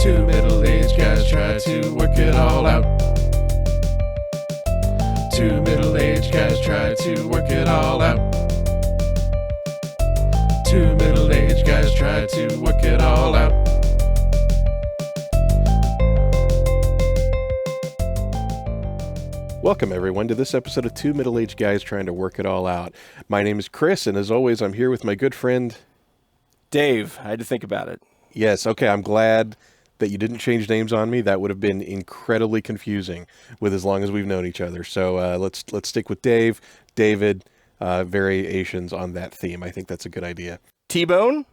Two middle-aged guys try to work it all out. Two middle-aged guys try to work it all out. Two middle-aged guys try to work it all out. Welcome, everyone, to this episode of Two Middle-Aged Guys Trying to Work It All Out. My name is Chris, and as always, I'm here with my good friend... Dave. I had to think about it. Yes, okay, I'm glad that you didn't change names on me. That would have been incredibly confusing with as long as we've known each other. So let's stick with Dave, David, variations on that theme. I think that's a good idea. T-Bone?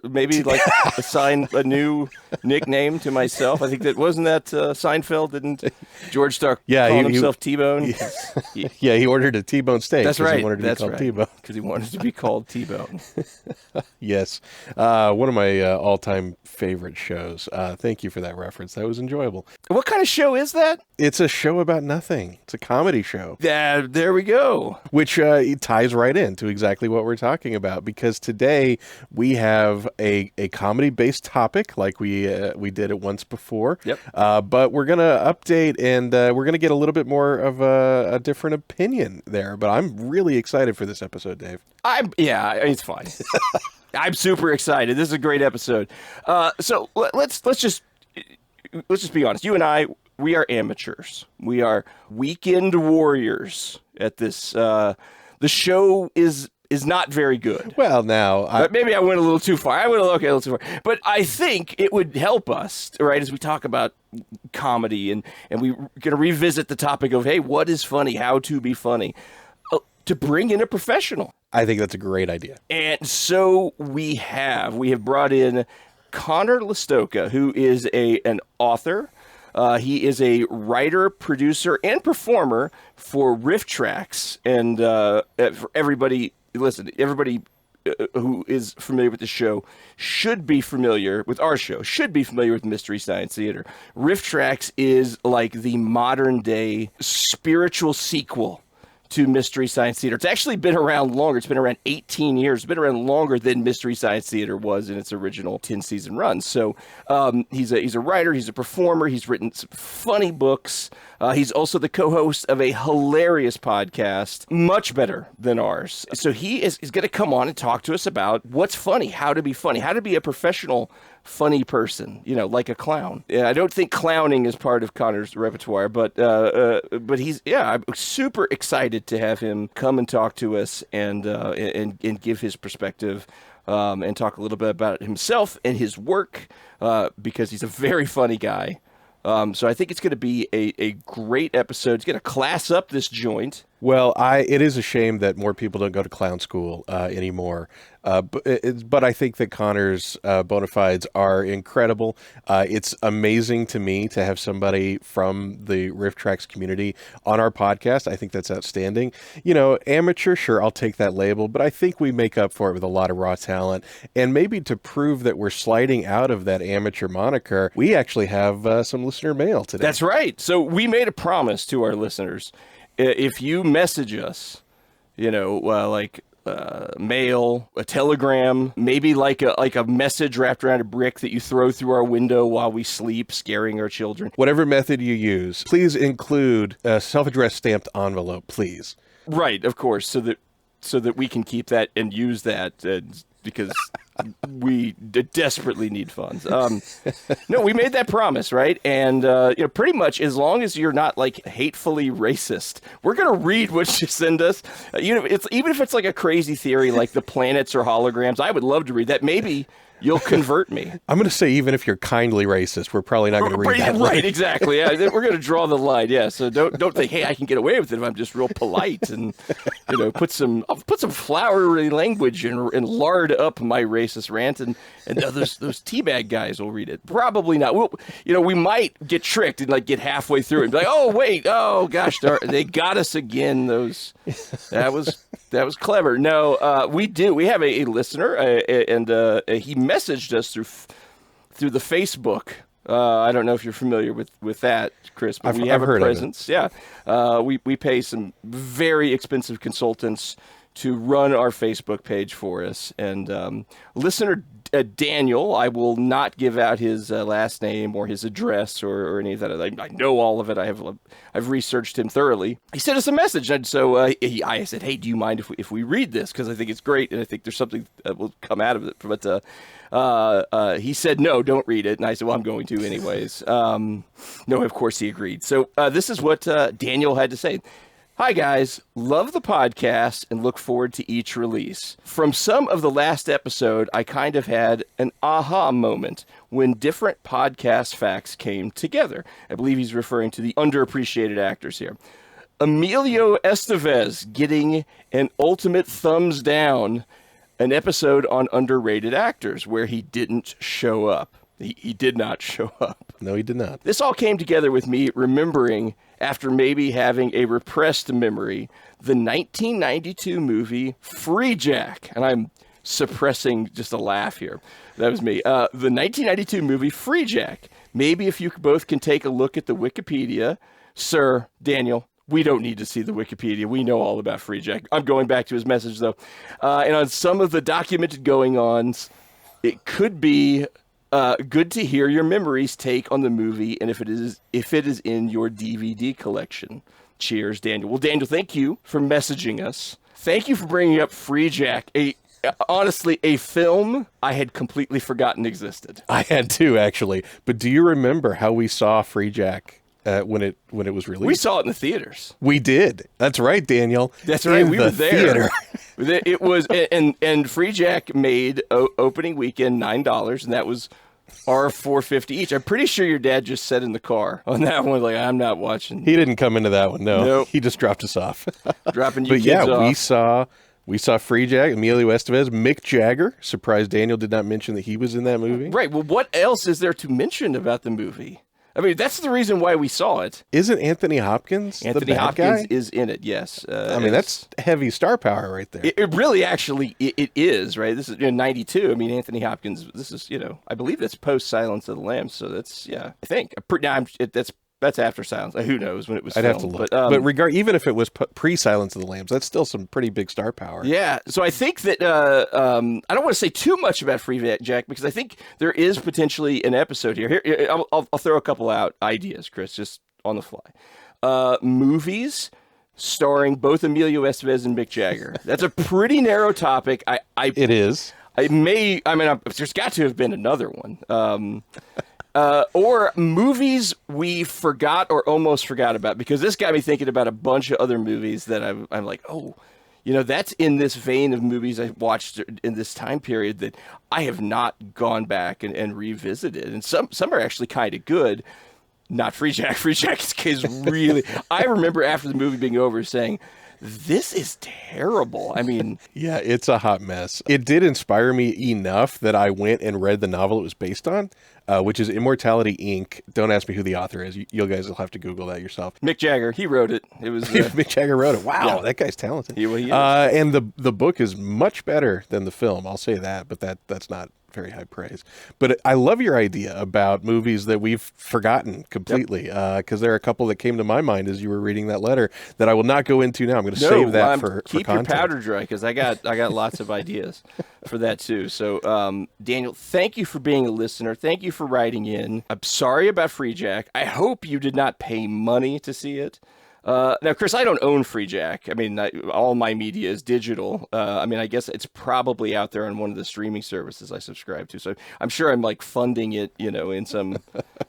Maybe like assign a new nickname to myself. I think wasn't that Seinfeld? Didn't George start calling himself T-Bone? Yeah, he ordered a T-bone steak. That's right. He wanted to be called T-Bone. Because he wanted to be called T-Bone. Yes. One of my all-time favorite shows. Thank you for that reference. That was enjoyable. What kind of show is that? It's a show about nothing. It's a comedy show. There we go. Which ties right into exactly what we're talking about, because today we have a comedy-based topic like we did it once before. Yep. But we're going to update, and we're going to get a little bit more of a different opinion there. But I'm really excited for this episode, Dave. It's fine. I'm super excited. This is a great episode. So let's just be honest. You and I, we are amateurs. We are weekend warriors at this. The show is not very good. Well, now... But maybe I went a little too far. A little too far. But I think it would help us, right, as we talk about comedy, and we're going to revisit the topic of, hey, what is funny, how to be funny, to bring in a professional. I think that's a great idea. And so we have brought in Conor Lastowka, who is an author. He is a writer, producer, and performer for Rifftrax. And for everybody... Listen, everybody who is familiar with the show should be familiar with our show, should be familiar with Mystery Science Theater. Rifftrax is like the modern day spiritual sequel to Mystery Science Theater. It's actually been around longer. It's been around 18 years. It's been around longer than Mystery Science Theater was in its original 10-season run. So he's a writer. He's a performer. He's written some funny books. He's also the co-host of a hilarious podcast, much better than ours. So he's going to come on and talk to us about what's funny, how to be a professional funny person, like a clown. Yeah, I don't think clowning is part of Conor's repertoire, but I'm super excited to have him come and talk to us and give his perspective and talk a little bit about himself and his work because he's a very funny guy. So I think it's going to be a great episode. It's going to class up this joint. Well, it is a shame that more people don't go to clown school anymore. But I think that Conor's bona fides are incredible. It's amazing to me to have somebody from the Rifftrax community on our podcast. I think that's outstanding. Amateur, sure, I'll take that label, but I think we make up for it with a lot of raw talent. And maybe to prove that we're sliding out of that amateur moniker, we actually have some listener mail today. That's right. So we made a promise to our listeners. If you message us, mail, a telegram, maybe like a message wrapped around a brick that you throw through our window while we sleep, scaring our children. Whatever method you use, please include a self-addressed stamped envelope, please. Right, of course, so that we can keep that and use that because we desperately need funds. No, we made that promise, right? And pretty much as long as you're not like hatefully racist, we're gonna read what you send us. It's even if it's like a crazy theory like the planets are holograms. I would love to read that. Maybe you'll convert me. I'm going to say even if you're kindly racist, we're probably not going to read that. Right, exactly. Yeah, we're going to draw the line. Yeah, so don't think, hey, I can get away with it if I'm just real polite and put some flowery language and lard up my racist rant, and those TMAG guys will read it. Probably not. We might get tricked and like get halfway through it and be like, oh wait, oh gosh, they got us again. That was clever. No, we do. We have a listener, and he messaged us through the Facebook. I don't know if you're familiar with that, Chris, but we have a presence. Yeah, we pay some very expensive consultants to run our Facebook page for us. And listener Daniel, I will not give out his last name or his address or any of that. I know all of it. I've researched him thoroughly. He sent us a message, and so I said, "Hey, do you mind if we read this? Because I think it's great, and I think there's something that will come out of it." But he said, "No, don't read it." And I said, "Well, I'm going to anyways." No, of course he agreed. So this is what Daniel had to say. Hi, guys. Love the podcast and look forward to each release. From some of the last episode, I kind of had an aha moment when different podcast facts came together. I believe he's referring to the underappreciated actors here. Emilio Estevez getting an ultimate thumbs down, an episode on underrated actors where he didn't show up. He did not show up. No, he did not. This all came together with me remembering, after maybe having a repressed memory, the 1992 movie Free Jack. And I'm suppressing just a laugh here. That was me. The 1992 movie Free Jack. Maybe if you both can take a look at the Wikipedia. Sir, Daniel, we don't need to see the Wikipedia. We know all about Free Jack. I'm going back to his message, though. And on some of the documented going-ons, it could be good to hear your memories take on the movie, and if it is in your DVD collection. Cheers, Daniel. Well, Daniel, thank you for messaging us. Thank you for bringing up Free Jack, honestly, a film I had completely forgotten existed. I had too, actually. But do you remember how we saw Free Jack when it was released? We saw it in the theaters. We did. That's right, Daniel. That's right. We were there. Theater. It was, and Free Jack made opening weekend $9, and that was our $4.50 each. I'm pretty sure your dad just said in the car on that one, like, I'm not watching. He didn't come into that one. No, nope. He just dropped us off. Dropping you but kids yeah, off. we saw Free Jack, Emilio Estevez, Mick Jagger. Surprised Daniel did not mention that he was in that movie. Right. Well, what else is there to mention about the movie? I mean, that's the reason why we saw it. Isn't Anthony Hopkins the bad Hopkins guy? is in it, yes. I mean, that's heavy star power right there. It really, actually, it is, right? This is 92. I mean, Anthony Hopkins, this is, I believe that's post Silence of the Lambs, so that's, I think. That's after Silence. Who knows when it was I'd filmed. have to look. But even if it was pre-Silence of the Lambs, that's still some pretty big star power. Yeah. So I think that I don't want to say too much about Free Jack because I think there is potentially an episode here. Here, I'll throw a couple out ideas, Chris, just on the fly. Movies starring both Emilio Estevez and Mick Jagger. That's a pretty narrow topic. It is. There's got to have been another one. Or movies we forgot or almost forgot about, because this got me thinking about a bunch of other movies that I'm like, oh, that's in this vein of movies I watched in this time period that I have not gone back and revisited. And some are actually kind of good. Not Free Jack. Free Jack is really, I remember after the movie being over saying, this is terrible. I mean... Yeah, it's a hot mess. It did inspire me enough that I went and read the novel it was based on, which is Immortality, Inc. Don't ask me who the author is. You guys will have to Google that yourself. Mick Jagger, he wrote it. It was Mick Jagger wrote it. Wow, yeah. That guy's talented. He is. And the book is much better than the film. I'll say that, but that's not very high praise. But I love your idea about movies that we've forgotten completely, because there are a couple that came to my mind as you were reading that letter that I will not go into now. I'm going to save that for keep content. Your powder dry, because I got lots of ideas for that too. So Daniel, thank you for being a listener. Thank you for writing in. I'm sorry about Free Jack. I hope you did not pay money to see it. Now, Chris, I don't own Free Jack. I mean, all my media is digital. I guess it's probably out there on one of the streaming services I subscribe to. So I'm sure I'm like funding it, in some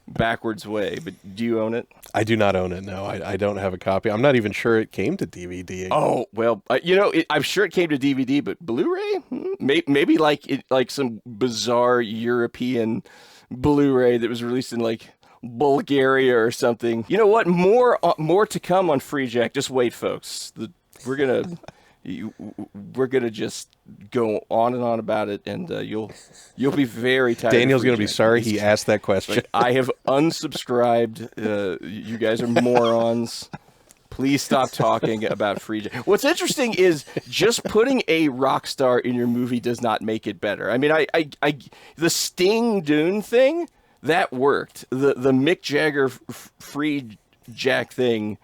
backwards way. But do you own it? I do not own it. No, I don't have a copy. I'm not even sure it came to DVD. Oh, well, I'm sure it came to DVD, but Blu-ray? Maybe like some bizarre European Blu-ray that was released in like Bulgaria or something. You know what? More to come on Free Jack. Just wait, folks. We're gonna just go on and on about it, and you'll be very tired. Daniel's gonna be sorry he asked that question. I have unsubscribed. You guys are morons. Please stop talking about Free Jack. What's interesting is just putting a rock star in your movie does not make it better. I mean, the Sting Dune thing. That worked. The Mick Jagger Free Jack thing,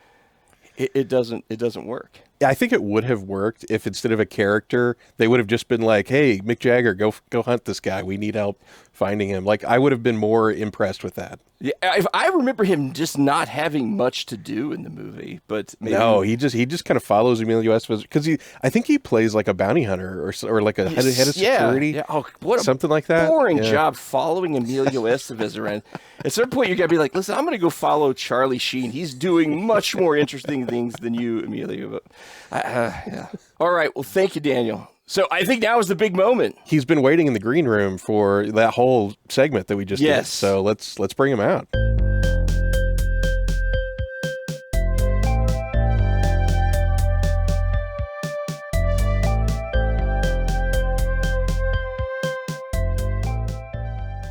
it doesn't work. I think it would have worked if instead of a character, they would have just been like, "Hey, Mick Jagger, go hunt this guy. We need help finding him." Like, I would have been more impressed with that. Yeah, I remember him just not having much to do in the movie, but maybe... No, he just kind of follows Emilio Estevez because I think he plays like a bounty hunter or like a head of security. Yeah. Oh, what a something like that. Boring job following Emilio Estevez around. At some point, you got to be like, listen, I'm going to go follow Charlie Sheen. He's doing much more interesting things than you, Emilio. But, yeah. All right. Well, thank you, Daniel. So I think now is the big moment. He's been waiting in the green room for that whole segment that we just did. So let's bring him out.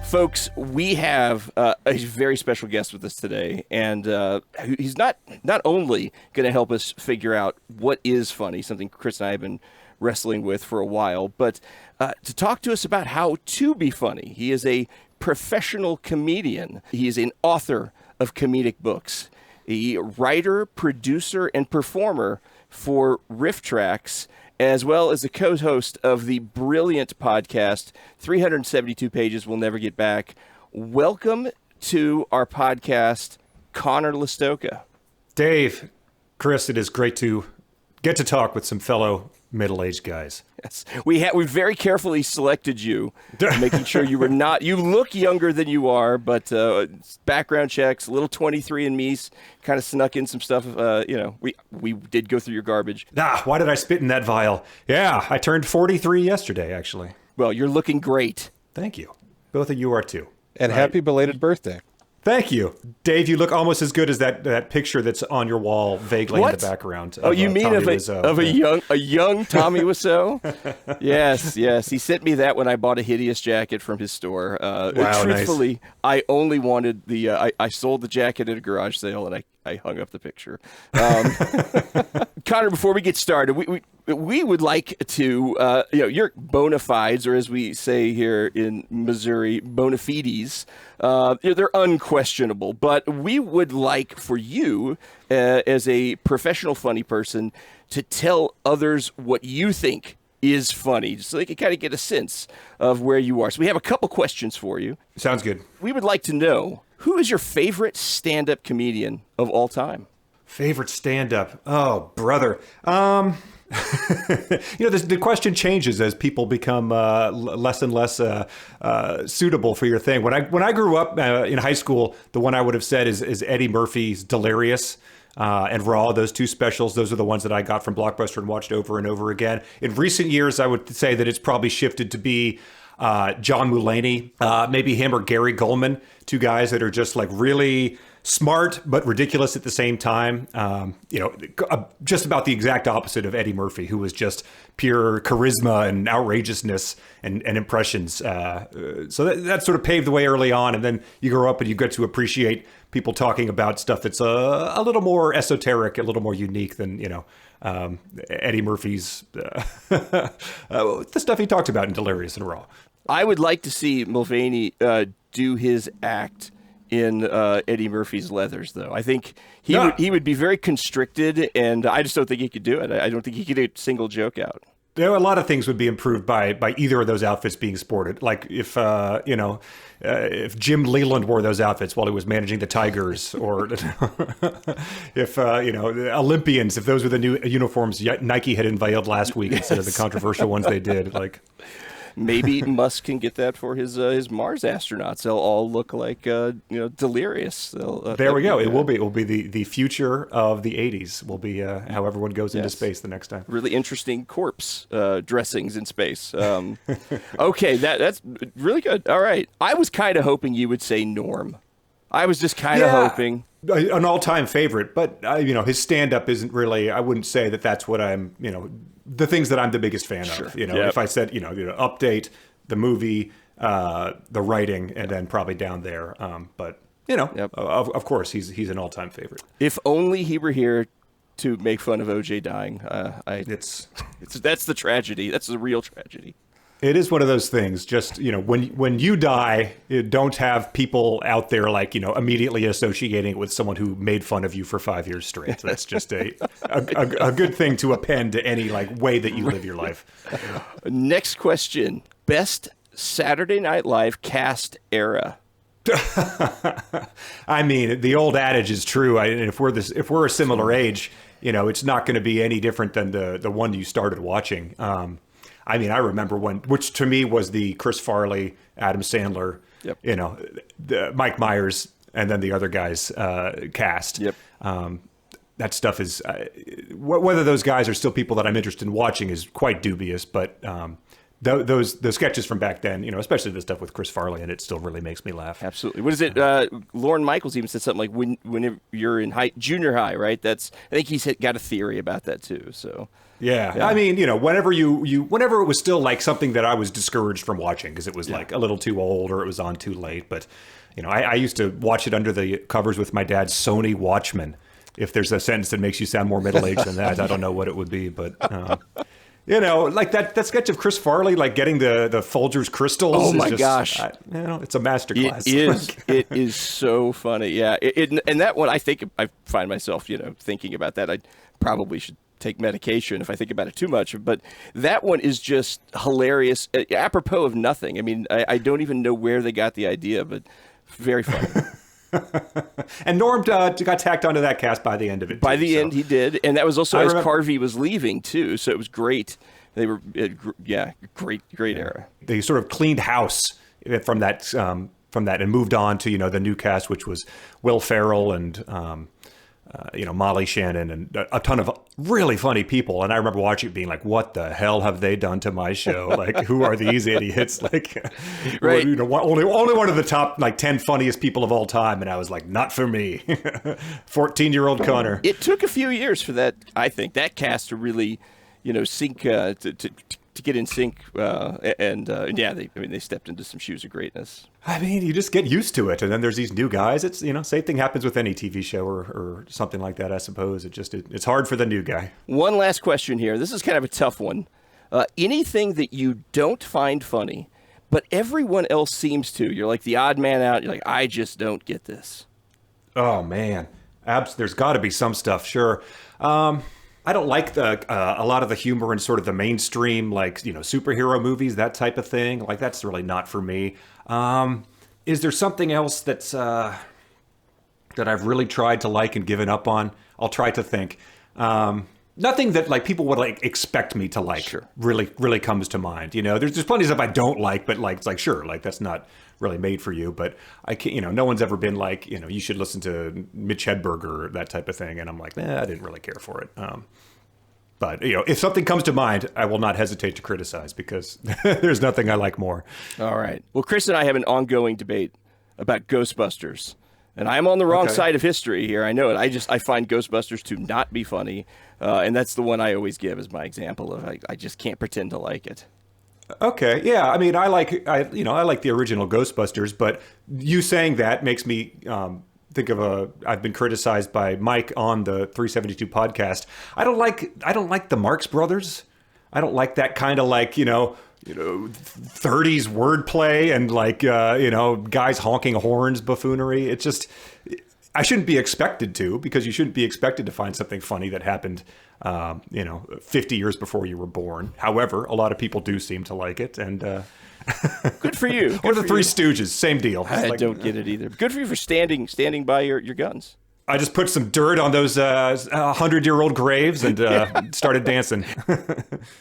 Folks, we have a very special guest with us today, and he's not only going to help us figure out what is funny, something Chris and I have been wrestling with for a while, but to talk to us about how to be funny. He is a professional comedian. He is an author of comedic books, a writer, producer, and performer for Rifftrax, as well as the co-host of the brilliant podcast, 372 Pages We'll Never Get Back. Welcome to our podcast, Conor Lastowka. Dave, Chris, it is great to get to talk with some fellow middle-aged guys. Yes, we very carefully selected you, making sure you were not. You look younger than you are, but background checks, a little 23andMe's, kind of snuck in some stuff. We did go through your garbage. Why did I spit in that vial? Yeah, I turned 43 yesterday, actually. Well, you're looking great. Thank you. Both of you are too. And happy belated birthday. Thank you. Dave, you look almost as good as that picture that's on your wall vaguely in the background. You mean of a young Tommy Wiseau? Yes. He sent me that when I bought a hideous jacket from his store. Wow, truthfully, nice. I only wanted I sold the jacket at a garage sale, and I hung up the picture. Conor, before we get started, we would like to, your bona fides, or as we say here in Missouri, bona fides, they're unquestionable. But we would like for you, as a professional funny person, to tell others what you think is funny, so they can kind of get a sense of where you are. So we have a couple questions for you. Sounds good. We would like to know, who is your favorite stand-up comedian of all time? Favorite stand-up? Oh, brother. The question changes as people become less and less suitable for your thing. When I grew up in high school, the one I would have said is Eddie Murphy's Delirious and Raw. Those two specials, those are the ones that I got from Blockbuster and watched over and over again. In recent years, I would say that it's probably shifted to be John Mulaney, maybe him or Gary Goldman, two guys that are just like really smart but ridiculous at the same time. Just about the exact opposite of Eddie Murphy, who was just pure charisma and outrageousness and impressions. So that sort of paved the way early on, and then you grow up and you get to appreciate people talking about stuff that's a little more esoteric, a little more unique than Eddie Murphy's the stuff he talked about in Delirious and Raw. I would like to see Mulvaney do his act in Eddie Murphy's leathers, though. I think he would be very constricted, and I just don't think he could do it. I don't think he could get a single joke out. A lot of things would be improved by either of those outfits being sported. Like if Jim Leland wore those outfits while he was managing the Tigers, or if Olympians, if those were the new uniforms Nike had unveiled last week instead of the controversial ones they did, like. Maybe Musk can get that for his Mars astronauts. They'll all look like delirious. There we go. It will be the future of the '80s. Will be how everyone goes into space the next time. Really interesting corpse dressings in space. Okay, that's really good. All right, I was kind of hoping you would say Norm. I was just kind of hoping. An all-time favorite, but his stand-up isn't really. I wouldn't say that that's what I'm. The things that I'm the biggest fan of. If I said Update, the movie, the writing, and then probably down there. Of course he's an all-time favorite. If only he were here to make fun of OJ dying. That's the tragedy. That's the real tragedy. It is one of those things. Just, when you die, don't have people out there like, immediately associating it with someone who made fun of you for 5 years straight. That's just a good thing to append to any like way that you live your life. Next question. Best Saturday Night Live cast era. I mean, the old adage is true. If we're a similar age, it's not going to be any different than the one you started watching. I remember which to me was the Chris Farley, Adam Sandler, yep. The Mike Myers, and then the other guys cast. Yep. That stuff is whether those guys are still people that I'm interested in watching is quite dubious. But those sketches from back then, especially the stuff with Chris Farley, and it still really makes me laugh. Absolutely. What is it? Lorne Michaels even said something like when you're in junior high, right? I think he's got a theory about that too. So. Yeah. I mean, whenever whenever it was still like something that I was discouraged from watching because it was like a little too old or it was on too late. But, I used to watch it under the covers with my dad's Sony Watchman. If there's a sentence that makes you sound more middle-aged than that, I don't know what it would be. But, like that sketch of Chris Farley, like getting the Folgers crystals. Oh, my is just, gosh. It's a masterclass. It is. It is so funny. Yeah. And that one, I think I find myself, thinking about that. I probably should take medication if I think about it too much, but that one is just hilarious, apropos of nothing. I mean, I don't even know where they got the idea, but very funny. And Norm got tacked onto that cast by the end of it. By the end, he did, and that was also as Carvey was leaving too, so it was great. They were, great era. They sort of cleaned house from that, and moved on to the new cast, which was Will Ferrell and Molly Shannon and a ton of really funny people. And I remember watching it being like, what the hell have they done to my show? Like, who are these idiots? Like, right. Only one of the top 10 funniest people of all time. And I was like, not for me. 14-year-old Connor. It took a few years for that, I think, that cast to really, sync, to get in sync. They stepped into some shoes of greatness. I mean, you just get used to it. And then there's these new guys. It's, same thing happens with any TV show or something like that, I suppose. It's hard for the new guy. One last question here. This is kind of a tough one. Anything that you don't find funny, but everyone else seems to. You're like the odd man out. You're like, I just don't get this. Oh, man. There's got to be some stuff, sure. I don't like a lot of the humor in sort of the mainstream, superhero movies, that type of thing. Like, that's really not for me. Is there something else that's that I've really tried to like and given up on? I'll try to think. Nothing that people would expect me to like. Sure. Really comes to mind. There's plenty of stuff I don't like, but it's sure, that's not really made for you. But I can't. No one's ever been like, you should listen to Mitch Hedberg or that type of thing. And I'm like, I didn't really care for it. But if something comes to mind, I will not hesitate to criticize because there's nothing I like more. All right. Well, Chris and I have an ongoing debate about Ghostbusters. And I'm on the wrong side of history here. I know it. I find Ghostbusters to not be funny. And that's the one I always give as my example of I just can't pretend to like it. Okay. Yeah. I mean, I like the original Ghostbusters, but you saying that makes me think of I've been criticized by Mike on the 372 podcast. I don't like the Marx Brothers. I don't like that kind of 30s wordplay and guys honking horns buffoonery. It's just, I shouldn't be expected to, because you shouldn't be expected to find something funny that happened, 50 years before you were born. However, a lot of people do seem to like it, and good for you. Or the Three Stooges, same deal. I don't get it either. Good for you for standing by your guns. I just put some dirt on those 100-year-old graves and started dancing.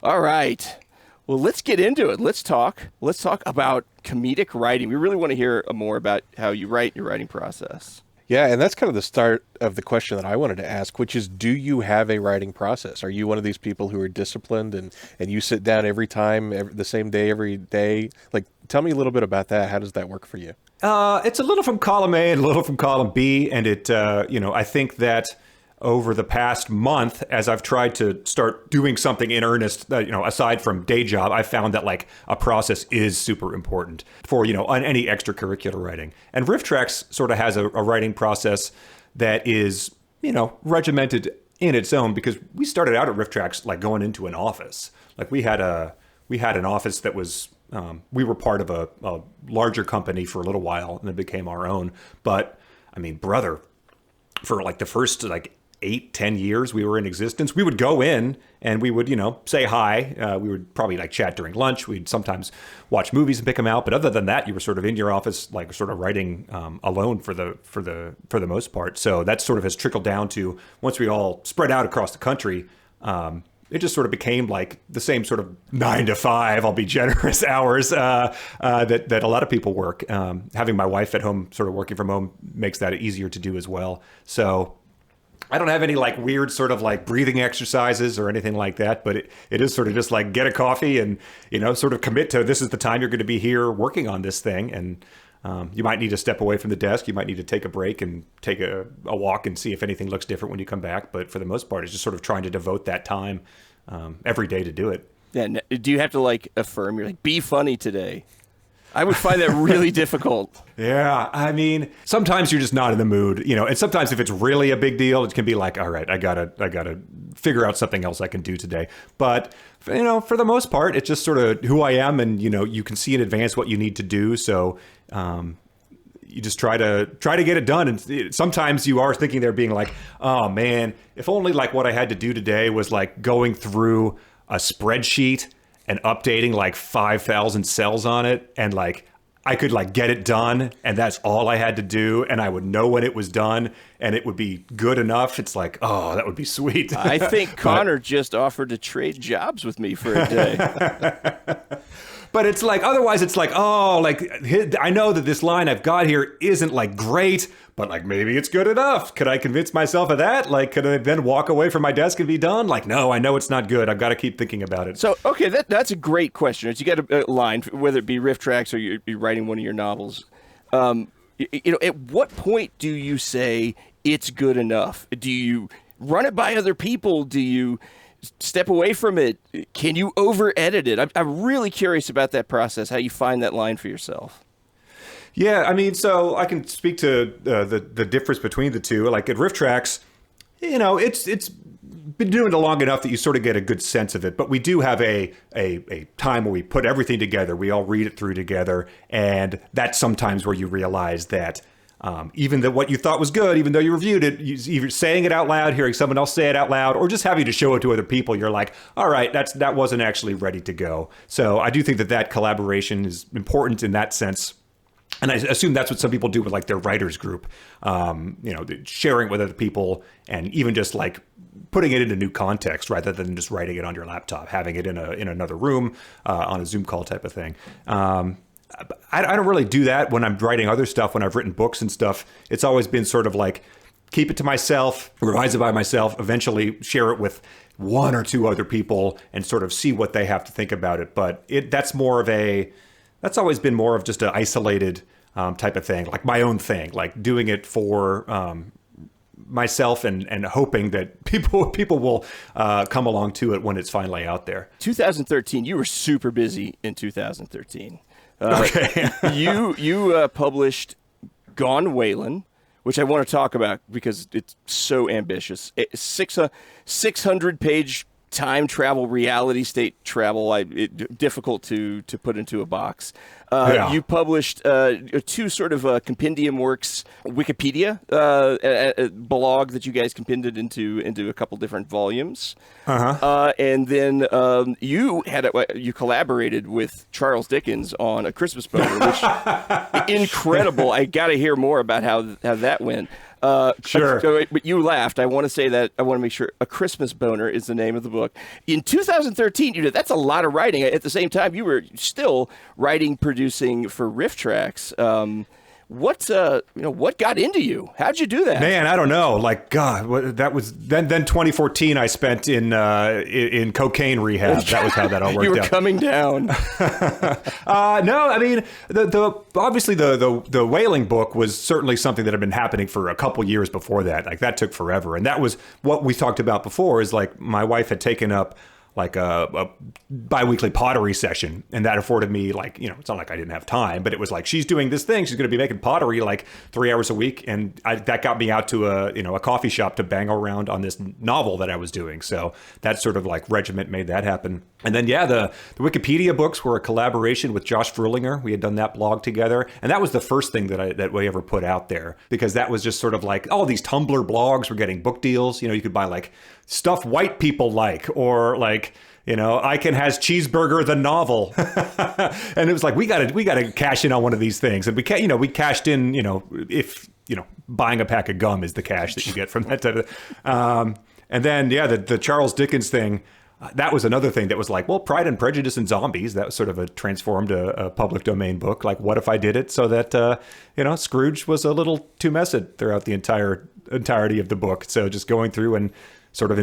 All right. Well, let's get into it. Let's talk about comedic writing. We really want to hear more about how you write, your writing process. Yeah, and that's kind of the start of the question that I wanted to ask, which is, do you have a writing process? Are you one of these people who are disciplined and you sit down every time, the same day, every day? Tell me a little bit about that. How does that work for you? It's a little from column A and a little from column B. And I think that over the past month, as I've tried to start doing something in earnest, aside from day job, I found that a process is super important for, on any extracurricular writing. And Rifftrax sort of has a writing process that is, regimented in its own, because we started out at Rifftrax going into an office. We had we had an office that was, we were part of a larger company for a little while and it became our own. But I mean, brother, for like the first like 8-10 years we were in existence, we would go in and we would, say hi. We would probably like chat during lunch. We'd sometimes watch movies and pick them out. But other than that, you were sort of in your office, like sort of writing alone for the most part. So that sort of has trickled down to once we all spread out across the country, it just sort of became like the same sort of 9 to 5, I'll be generous, hours that a lot of people work. Having my wife at home sort of working from home makes that easier to do as well. So I don't have any like weird sort of like breathing exercises or anything like that, but it is sort of just like get a coffee and, sort of commit to this is the time you're going to be here working on this thing. And you might need to step away from the desk. You might need to take a break and take a walk and see if anything looks different when you come back. But for the most part, it's just sort of trying to devote that time every day to do it. Yeah. Do you have to like affirm? You're like, be funny today. I would find that really difficult. Yeah, I mean, sometimes you're just not in the mood, and sometimes if it's really a big deal, it can be like, all right, I gotta figure out something else I can do today. But, for the most part, it's just sort of who I am and, you can see in advance what you need to do. So you just try to get it done. And sometimes you are thinking there being like, oh man, if only like what I had to do today was like going through a spreadsheet and updating like 5,000 cells on it. And like, I could like get it done and that's all I had to do. And I would know when it was done and it would be good enough. It's like, oh, that would be sweet. I think Conor just offered to trade jobs with me for a day. But it's like, otherwise it's like, oh, like I know that this line I've got here isn't like great, but like maybe it's good enough. Could I convince myself of that? Like, could I then walk away from my desk and be done? Like, no, I know it's not good. I've got to keep thinking about it. So, okay, that's a great question. You got a line, whether it be Rifftrax or you're writing one of your novels. At what point do you say it's good enough? Do you run it by other people? Do you step away from it? Can you over-edit it? I'm really curious about that process, how you find that line for yourself. Yeah, I mean, so I can speak to the difference between the two. Like at Rifftrax, it's been doing it long enough that you sort of get a good sense of it. But we do have a time where we put everything together. We all read it through together. And that's sometimes where you realize that even that what you thought was good, even though you reviewed it, either saying it out loud, hearing someone else say it out loud, or just having to show it to other people, you're like, all right, that wasn't actually ready to go. So I do think that collaboration is important in that sense. And I assume that's what some people do with like their writers group, sharing with other people and even just like putting it into new context rather than just writing it on your laptop, having it in another room on a Zoom call type of thing. I don't really do that when I'm writing other stuff. When I've written books and stuff, it's always been sort of like keep it to myself, revise it by myself, eventually share it with one or two other people and sort of see what they have to think about it. But that's always been more of just an isolated type of thing, like my own thing, like doing it for myself and hoping that people will come along to it when it's finally out there. 2013, you were super busy in 2013. Okay. you published Gone Whalin', which I want to talk about because it's so ambitious. 600-page time travel, reality state travel, difficult to put into a box. Yeah. You published two sort of compendium works, Wikipedia, a blog that you guys compended into a couple different volumes. Uh-huh. And then you collaborated with Charles Dickens on A Christmas Boner, which incredible. I got to hear more about how that went. Sure. But you laughed. I want to say that. I want to make sure. A Christmas Boner is the name of the book. In 2013, that's a lot of writing. At the same time, you were still writing, producing for Rifftrax. What got into you? How'd you do that? Man, I don't know. Like, God, that was then 2014 I spent in cocaine rehab. That was how that all worked out. You were coming down. No, I mean, obviously the whaling book was certainly something that had been happening for a couple years before that. Like that took forever. And that was what we talked about before is like my wife had taken up like a bi-weekly pottery session, and that afforded me like, you know, it's not like I didn't have time, but it was like, she's doing this thing, she's going to be making pottery like 3 hours a week, and that got me out to a coffee shop to bang around on this novel that I was doing. So that sort of like regiment made that happen. And then the Wikipedia books were a collaboration with Josh Fröhlinger. We had done that blog together, and that was the first thing that we ever put out there, because that was just sort of like all these Tumblr blogs were getting book deals. You know, you could buy like stuff white people like, or like, you know, Iken has cheeseburger the novel, and it was like we got to cash in on one of these things, and we cashed in. You know, if you know, buying a pack of gum is the cash that you get from that type of. And then the Charles Dickens thing. That was another thing that was like, well, Pride and Prejudice and Zombies. That was sort of transformed a public domain book. Like, what if I did it so that, Scrooge was a little too messed throughout the entirety of the book. So just going through and sort of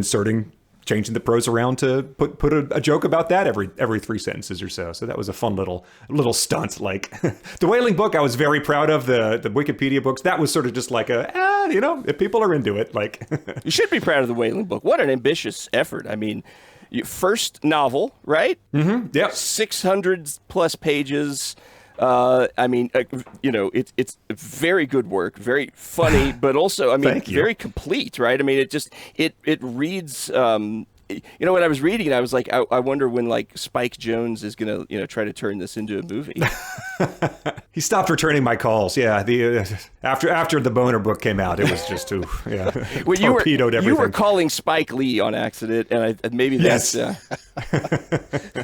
changing the prose around to put a joke about that every 3 sentences or so. So that was a fun little stunt. Like the Wailing book, I was very proud of. The Wikipedia books, that was sort of just like if people are into it, like. You should be proud of the Wailing book. What an ambitious effort. I mean, first novel, right? Mm-hmm. Yep. 600 plus pages. It's very good work, very funny, but also, very complete, right? I mean, it reads, when I was reading it, I was like, I wonder when like Spike Jonze is going to, try to turn this into a movie. He stopped returning my calls. Yeah. After the Boner book came out, it was just well, torpedoed everything. You were calling Spike Lee on accident, and maybe that's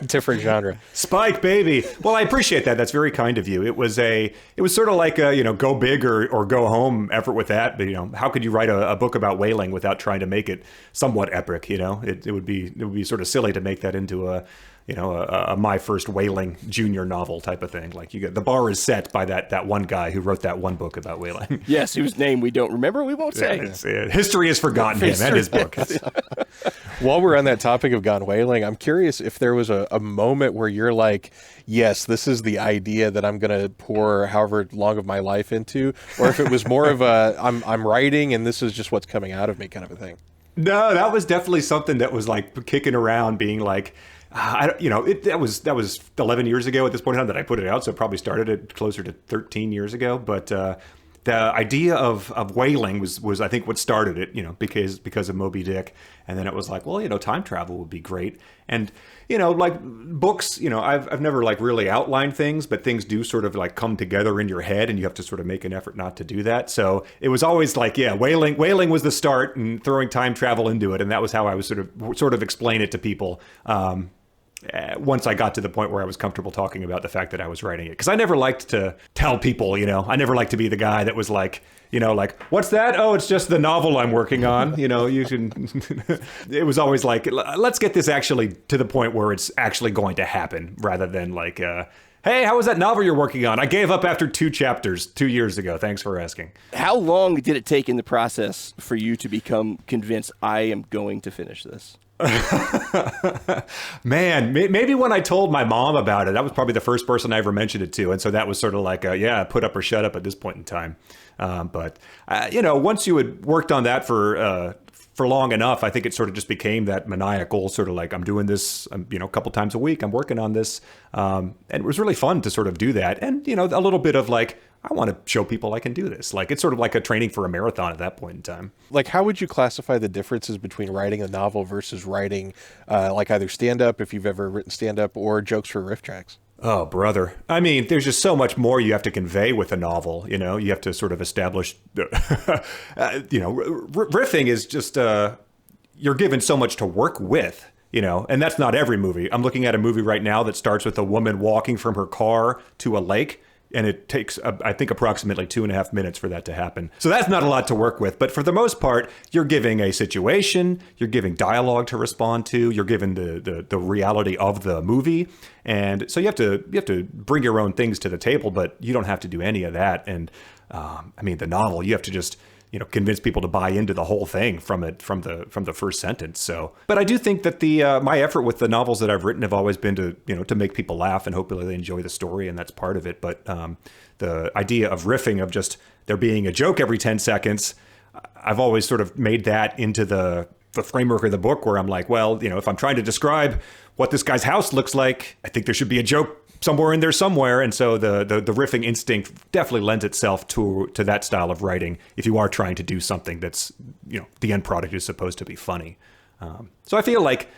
different genre. Spike, baby. Well, I appreciate that. That's very kind of you. It was sort of like a, go big or go home effort with that. But, how could you write a book about whaling without trying to make it somewhat epic? It would be sort of silly to make that into a My First Whaling Junior novel type of thing. Like the bar is set by that one guy who wrote that one book about whaling. Yes, whose name we don't remember. We won't say. History has forgotten him and his book. While we're on that topic of Gone Whaling, I'm curious if there was a moment where you're like, yes, this is the idea that I'm going to pour however long of my life into, or if it was more of I'm writing and this is just what's coming out of me kind of a thing. No, that was definitely something that was like kicking around, being like, that was 11 years ago at this point in time that I put it out. So it probably started it closer to 13 years ago. But the idea of whaling was I think what started it, because of Moby Dick. And then it was like, well, time travel would be great. And, like books, I've never like really outlined things, but things do sort of like come together in your head, and you have to sort of make an effort not to do that. So it was always like, whaling was the start, and throwing time travel into it. And that was how I was sort of explain it to people. Once I got to the point where I was comfortable talking about the fact that I was writing it. Because I never liked to tell people, I never liked to be the guy that was like, like, what's that? Oh, it's just the novel I'm working on. You can. It was always like, let's get this actually to the point where it's actually going to happen, rather than like, hey, how was that novel you're working on? I gave up after 2 chapters 2 years ago. Thanks for asking. How long did it take in the process for you to become convinced I am going to finish this? Man, maybe when I told my mom about it, that was probably the first person I ever mentioned it to. And so that was sort of like, put up or shut up at this point in time. But once you had worked on that for long enough, I think it sort of just became that maniacal sort of like, I'm doing this, a couple times a week, I'm working on this. And it was really fun to sort of do that. And, a little bit of like, I want to show people I can do this. Like, it's sort of like a training for a marathon at that point in time. Like, how would you classify the differences between writing a novel versus writing like either stand-up, if you've ever written stand-up, or jokes for Rifftrax? Oh, brother. I mean, there's just so much more you have to convey with a novel. You have to sort of establish, riffing is just, you're given so much to work with. And that's not every movie. I'm looking at a movie right now that starts with a woman walking from her car to a lake. And it takes, I think, approximately 2.5 minutes for that to happen. So that's not a lot to work with. But for the most part, you're giving a situation, you're giving dialogue to respond to, you're given the reality of the movie. And so you have to bring your own things to the table, but you don't have to do any of that. And the novel, you have to just convince people to buy into the whole thing from the first sentence. So, but I do think that my effort with the novels that I've written have always been to make people laugh, and hopefully they enjoy the story, and that's part of it. But the idea of riffing, of just there being a joke every 10 seconds, I've always sort of made that into the the framework of the book where I'm like, well, if I'm trying to describe what this guy's house looks like, I think there should be a joke somewhere in there somewhere. And so the riffing instinct definitely lends itself to that style of writing if you are trying to do something that's, the end product is supposed to be funny. So I feel like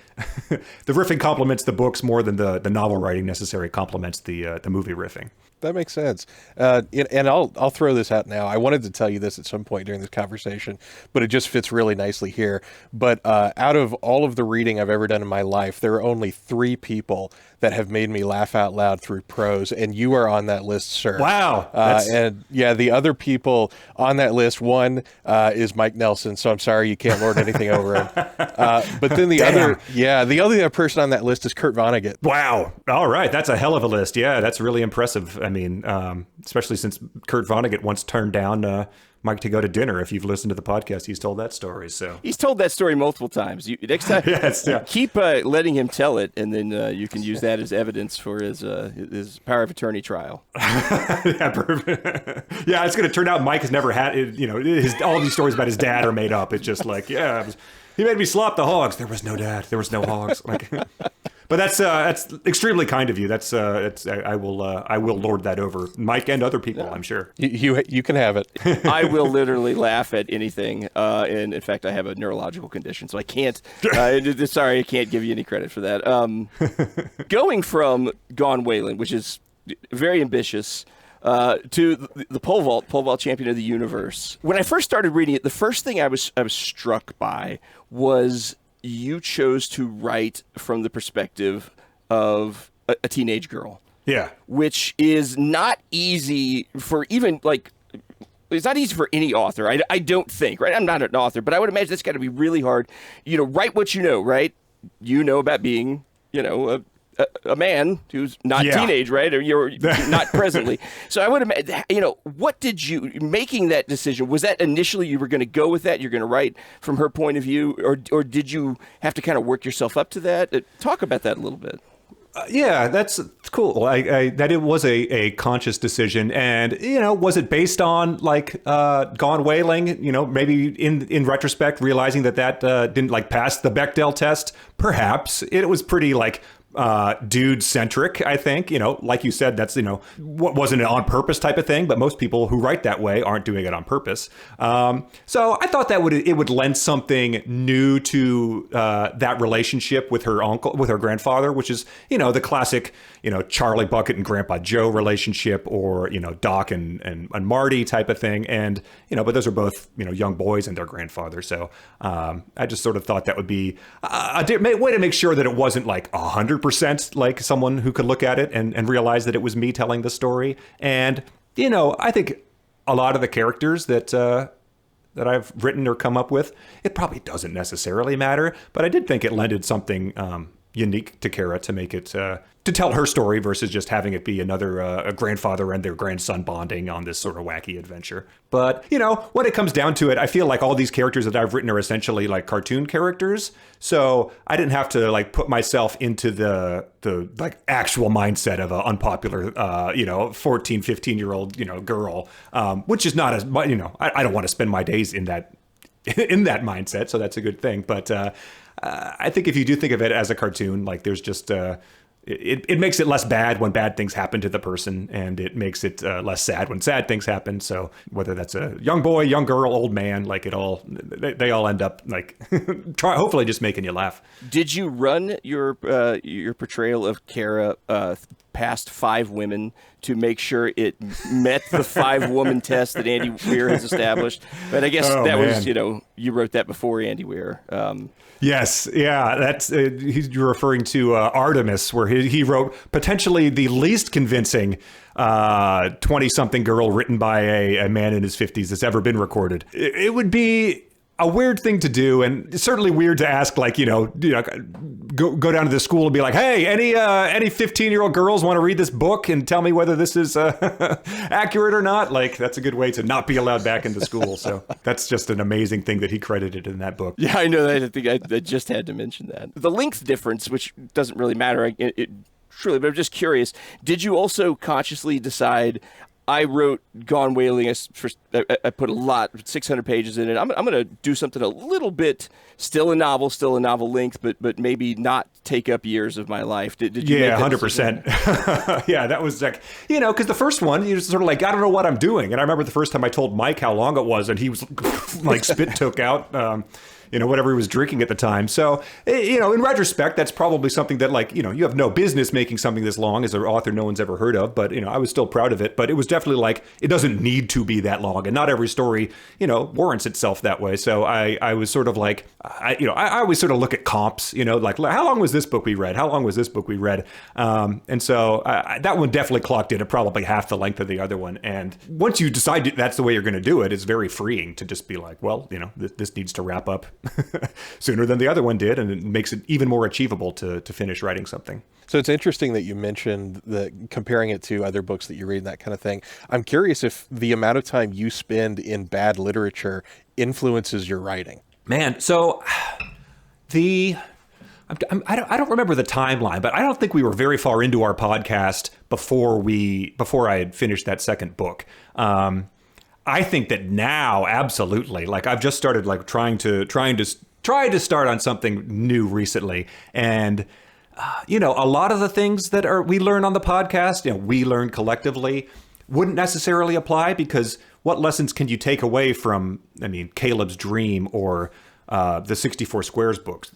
the riffing complements the books more than the novel writing necessarily complements the movie riffing. That makes sense. And I'll throw this out now. I wanted to tell you this at some point during this conversation, but it just fits really nicely here. But out of all of the reading I've ever done in my life, there are only 3 people that have made me laugh out loud through prose, and you are on that list, sir. Wow. And yeah, the other people on that list, one is Mike Nelson, so I'm sorry you can't lord anything over him. But then the other person on that list is Kurt Vonnegut. Wow. All right. That's a hell of a list. Yeah, that's really impressive. I mean, especially since Kurt Vonnegut once turned down Mike to go to dinner. If you've listened to the podcast, he's told that story. So he's told that story multiple times. Next time, keep letting him tell it, and then you can use that as evidence for his power of attorney trial. Yeah, perfect. Yeah, it's going to turn out Mike has never had all these stories about his dad are made up. It's just like, he made me slop the hogs. There was no dad. There was no hogs. Like. But that's extremely kind of you. I will lord that over Mike and other people. I'm sure you can have it. I will literally laugh at anything, and in fact, I have a neurological condition, so I can't. Sorry, I can't give you any credit for that. Going from Gone Whaling, which is very ambitious, to the pole vault champion of the universe. When I first started reading it, the first thing I was struck by was you chose to write from the perspective of a teenage girl. Yeah. Which is not easy for even, it's not easy for any author. I don't think, right? I'm not an author, but I would imagine that's got to be really hard. Write what you know, right? You know about being, a man who's not teenage, right? Or you're not presently. So I would imagine, what did you, making that decision, was that initially you were going to go with that? You're going to write from her point of view, or did you have to kind of work yourself up to that? Talk about that a little bit. Yeah, that's cool. That it was a conscious decision, and was it based on Gone Whaling? Maybe in retrospect, realizing that didn't pass the Bechdel test. Perhaps it was pretty dude centric, I think. Like you said, that's what wasn't an on purpose type of thing, but most people who write that way aren't doing it on purpose. So I thought that it would lend something new to that relationship with her grandfather, which is the classic Charlie Bucket and Grandpa Joe relationship, or Doc and Marty type of thing. And but those are both young boys and their grandfather. So I just sort of thought that would be a way to make sure that it wasn't 100% like someone who could look at it and realize that it was me telling the story. And I think a lot of the characters that I've written or come up with, it probably doesn't necessarily matter, but I did think it lended something unique to Kara to make it to tell her story versus just having it be another a grandfather and their grandson bonding on this sort of wacky adventure. But when it comes down to it, I feel like all these characters that I've written are essentially cartoon characters, so I didn't have to put myself into the actual mindset of an unpopular 14, 15-year-old girl, which is not as much. I don't want to spend my days in that mindset, so that's a good thing. But I think if you do think of it as a cartoon, there's just it makes it less bad when bad things happen to the person, and it makes it less sad when sad things happen. So whether that's a young boy, young girl, old man, they all end up hopefully just making you laugh. Did you run your portrayal of Kara past 5 women to make sure it met the 5-woman test that Andy Weir has established? But I guess was, you wrote that before Andy Weir. Yes, yeah, that's you're referring to Artemis, where he wrote potentially the least convincing 20-something girl written by a man in his 50s that's ever been recorded. It would be a weird thing to do, and certainly weird to ask, go down to the school and be like, hey, any 15-year-old girls want to read this book and tell me whether this is accurate or not? That's a good way to not be allowed back into school. So that's just an amazing thing that he credited in that book. Yeah, I know that. I think I just had to mention that. The length difference, which doesn't really matter, truly, but I'm just curious, did you also consciously decide, I wrote Gone Whaling. I put a lot, 600 pages in it. I'm going to do something a little bit, still a novel length, but maybe not take up years of my life. Did you? Yeah, 100%. Yeah, that was like, because the first one, you're sort of like, I don't know what I'm doing. And I remember the first time I told Mike how long it was, and he was like spit took out. Whatever he was drinking at the time. So, in retrospect, that's probably something that, like, you have no business making something this long as an author no one's ever heard of. But, I was still proud of it. But it was definitely like, it doesn't need to be that long. And not every story, warrants itself that way. So I was sort of like, I always sort of look at comps, like, how long was this book we read? How long was this book we read? And so that one definitely clocked in at probably half the length of the other one. And once you decide that's the way you're going to do it, it's very freeing to just be like, well, this needs to wrap up sooner than the other one did, and it makes it even more achievable to finish writing something. So it's interesting that you mentioned comparing it to other books that you read and that kind of thing. I'm curious if the amount of time you spend in bad literature influences your writing. Man, so I don't remember the timeline, but I don't think we were very far into our podcast before I had finished that second book. I think that now, absolutely, like I've just started like trying to start on something new recently. And, a lot of the things that we learn on the podcast, we learn collectively wouldn't necessarily apply, because what lessons can you take away from, Caleb's Dream or the 64 Squares books?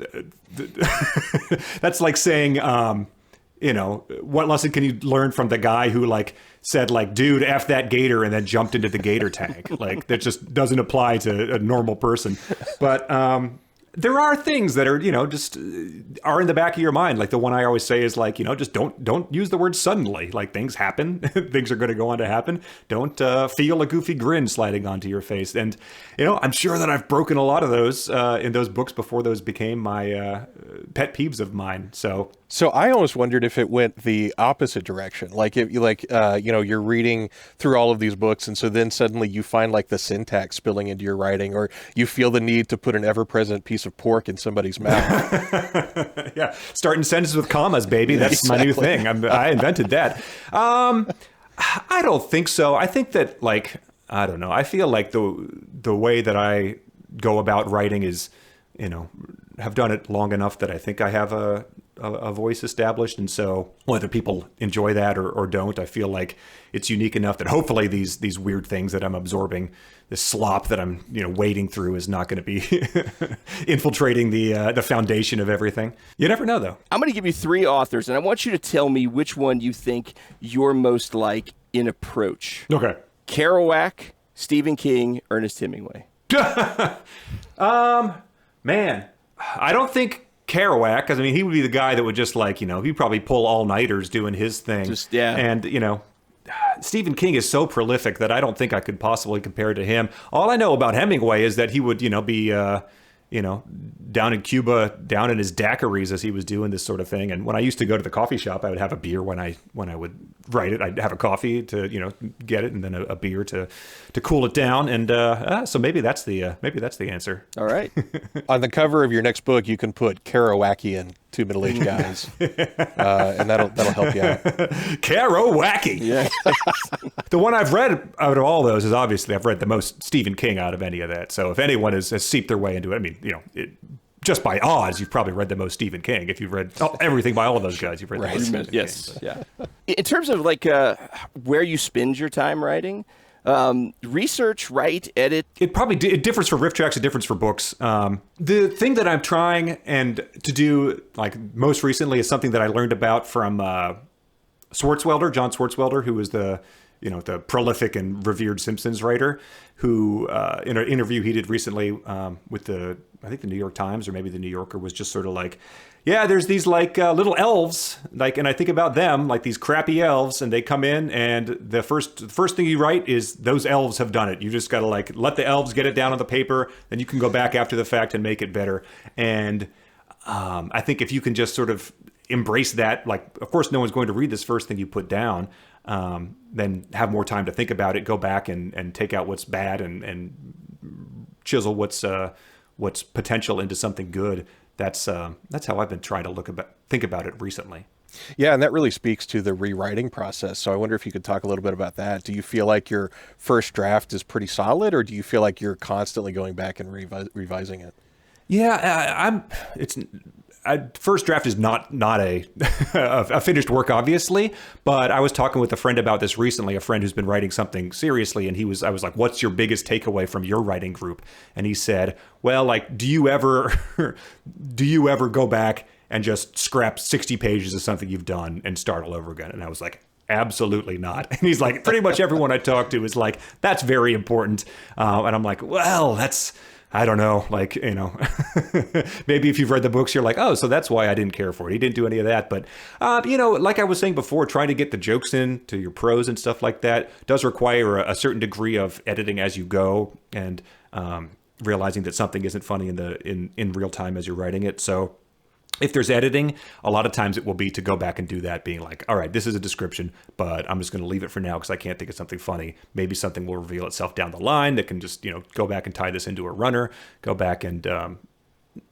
That's like saying, what lesson can you learn from the guy who like said like, dude, F that gator, and then jumped into the gator tank? Like, that just doesn't apply to a normal person. But there are things that are, just are in the back of your mind. Like the one I always say is like, just don't use the word suddenly. Like, things happen. Things are going to go on to happen. Don't feel a goofy grin sliding onto your face. And, I'm sure that I've broken a lot of those in those books before those became my pet peeves of mine. So I almost wondered if it went the opposite direction. Like, if you're reading through all of these books, and so then suddenly you find like the syntax spilling into your writing, or you feel the need to put an ever-present piece of pork in somebody's mouth. Yeah, starting sentences with commas, baby. That's my new thing. I invented that. I don't think so. I think that, like, I don't know. I feel like the way that I go about writing is, have done it long enough that I think I have a voice established. And so whether people enjoy that or don't, I feel like it's unique enough that hopefully these weird things that I'm absorbing, this slop that I'm wading through, is not going to be infiltrating the foundation of everything. You never know, though. I'm going to give you 3 authors, and I want you to tell me which one you think you're most like in approach. Okay. Kerouac, Stephen King, Ernest Hemingway. Man, I don't think Kerouac, because he would be the guy that would just like, he'd probably pull all-nighters doing his thing. And, Stephen King is so prolific that I don't think I could possibly compare to him. All I know about Hemingway is that he would, be, down in Cuba, down in his daiquiris as he was doing this sort of thing. And when I used to go to the coffee shop, I would have a beer when I would write it. I'd have a coffee to, get it, and then a beer to cool it down. And so maybe that's the answer. All right. On the cover of your next book, you can put Kerouacian, 2 middle-aged guys, and that'll help you out. Kerouac. Yeah. The one I've read out of all those is, obviously, I've read the most Stephen King out of any of that. So if anyone has seeped their way into it, just by odds, you've probably read the most Stephen King. If you've read everything by all of those guys, you've read the most Stephen Yes. King. Yeah. In terms of like where you spend your time writing, research, write, edit. It differs for Rifftrax. It differs for books. The thing that I'm trying to do, like most recently, is something that I learned about from John Swartzwelder, who was the prolific and revered Simpsons writer, who in an interview he did recently with I think the New York Times or maybe the New Yorker, was just sort of like, yeah, there's these like little elves, like, and I think about them like these crappy elves, and they come in, and the first thing you write is those elves have done it. You just got to like let the elves get it down on the paper, then you can go back after the fact and make it better. And I think if you can just sort of embrace that, like, of course no one's going to read this first thing you put down, then have more time to think about it, go back and take out what's bad and chisel what's potential into something good. That's how I've been trying to think about it recently. Yeah, and that really speaks to the rewriting process. So I wonder if you could talk a little bit about that. Do you feel like your first draft is pretty solid, or do you feel like you're constantly going back and revising it? Yeah, first draft is not a a finished work, obviously. But I was talking with a friend about this recently, a friend who's been writing something seriously, and I was like, "What's your biggest takeaway from your writing group?" And he said, "Well, like, do you ever go back and just scrap 60 pages of something you've done and start all over again?" And I was like, absolutely not. And he's like, pretty much everyone I talk to is like, that's very important. And I'm like, well, I don't know, like, maybe if you've read the books, you're like, oh, so that's why I didn't care for it. He didn't do any of that. But, like I was saying before, trying to get the jokes in to your prose and stuff like that does require a certain degree of editing as you go, and realizing that something isn't funny in real time as you're writing it. So if there's editing, a lot of times it will be to go back and do that, being like, all right, this is a description, but I'm just going to leave it for now because I can't think of something funny. Maybe something will reveal itself down the line that can just, go back and tie this into a runner, go back and,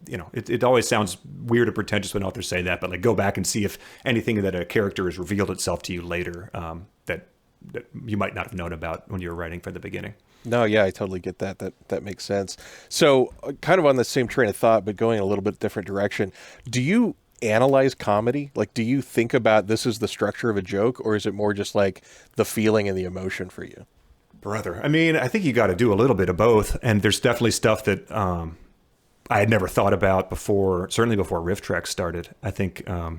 it always sounds weird or pretentious when authors say that, but like go back and see if anything that a character has revealed itself to you later that you might not have known about when you were writing from the beginning. No, yeah, I totally get that. That makes sense. So kind of on the same train of thought, but going a little bit different direction, do you analyze comedy? Like, do you think about this is the structure of a joke, or is it more just like the feeling and the emotion for you? Brother, I mean, I think you got to do a little bit of both. And there's definitely stuff that I had never thought about before, certainly before Rifftrax started. I think, a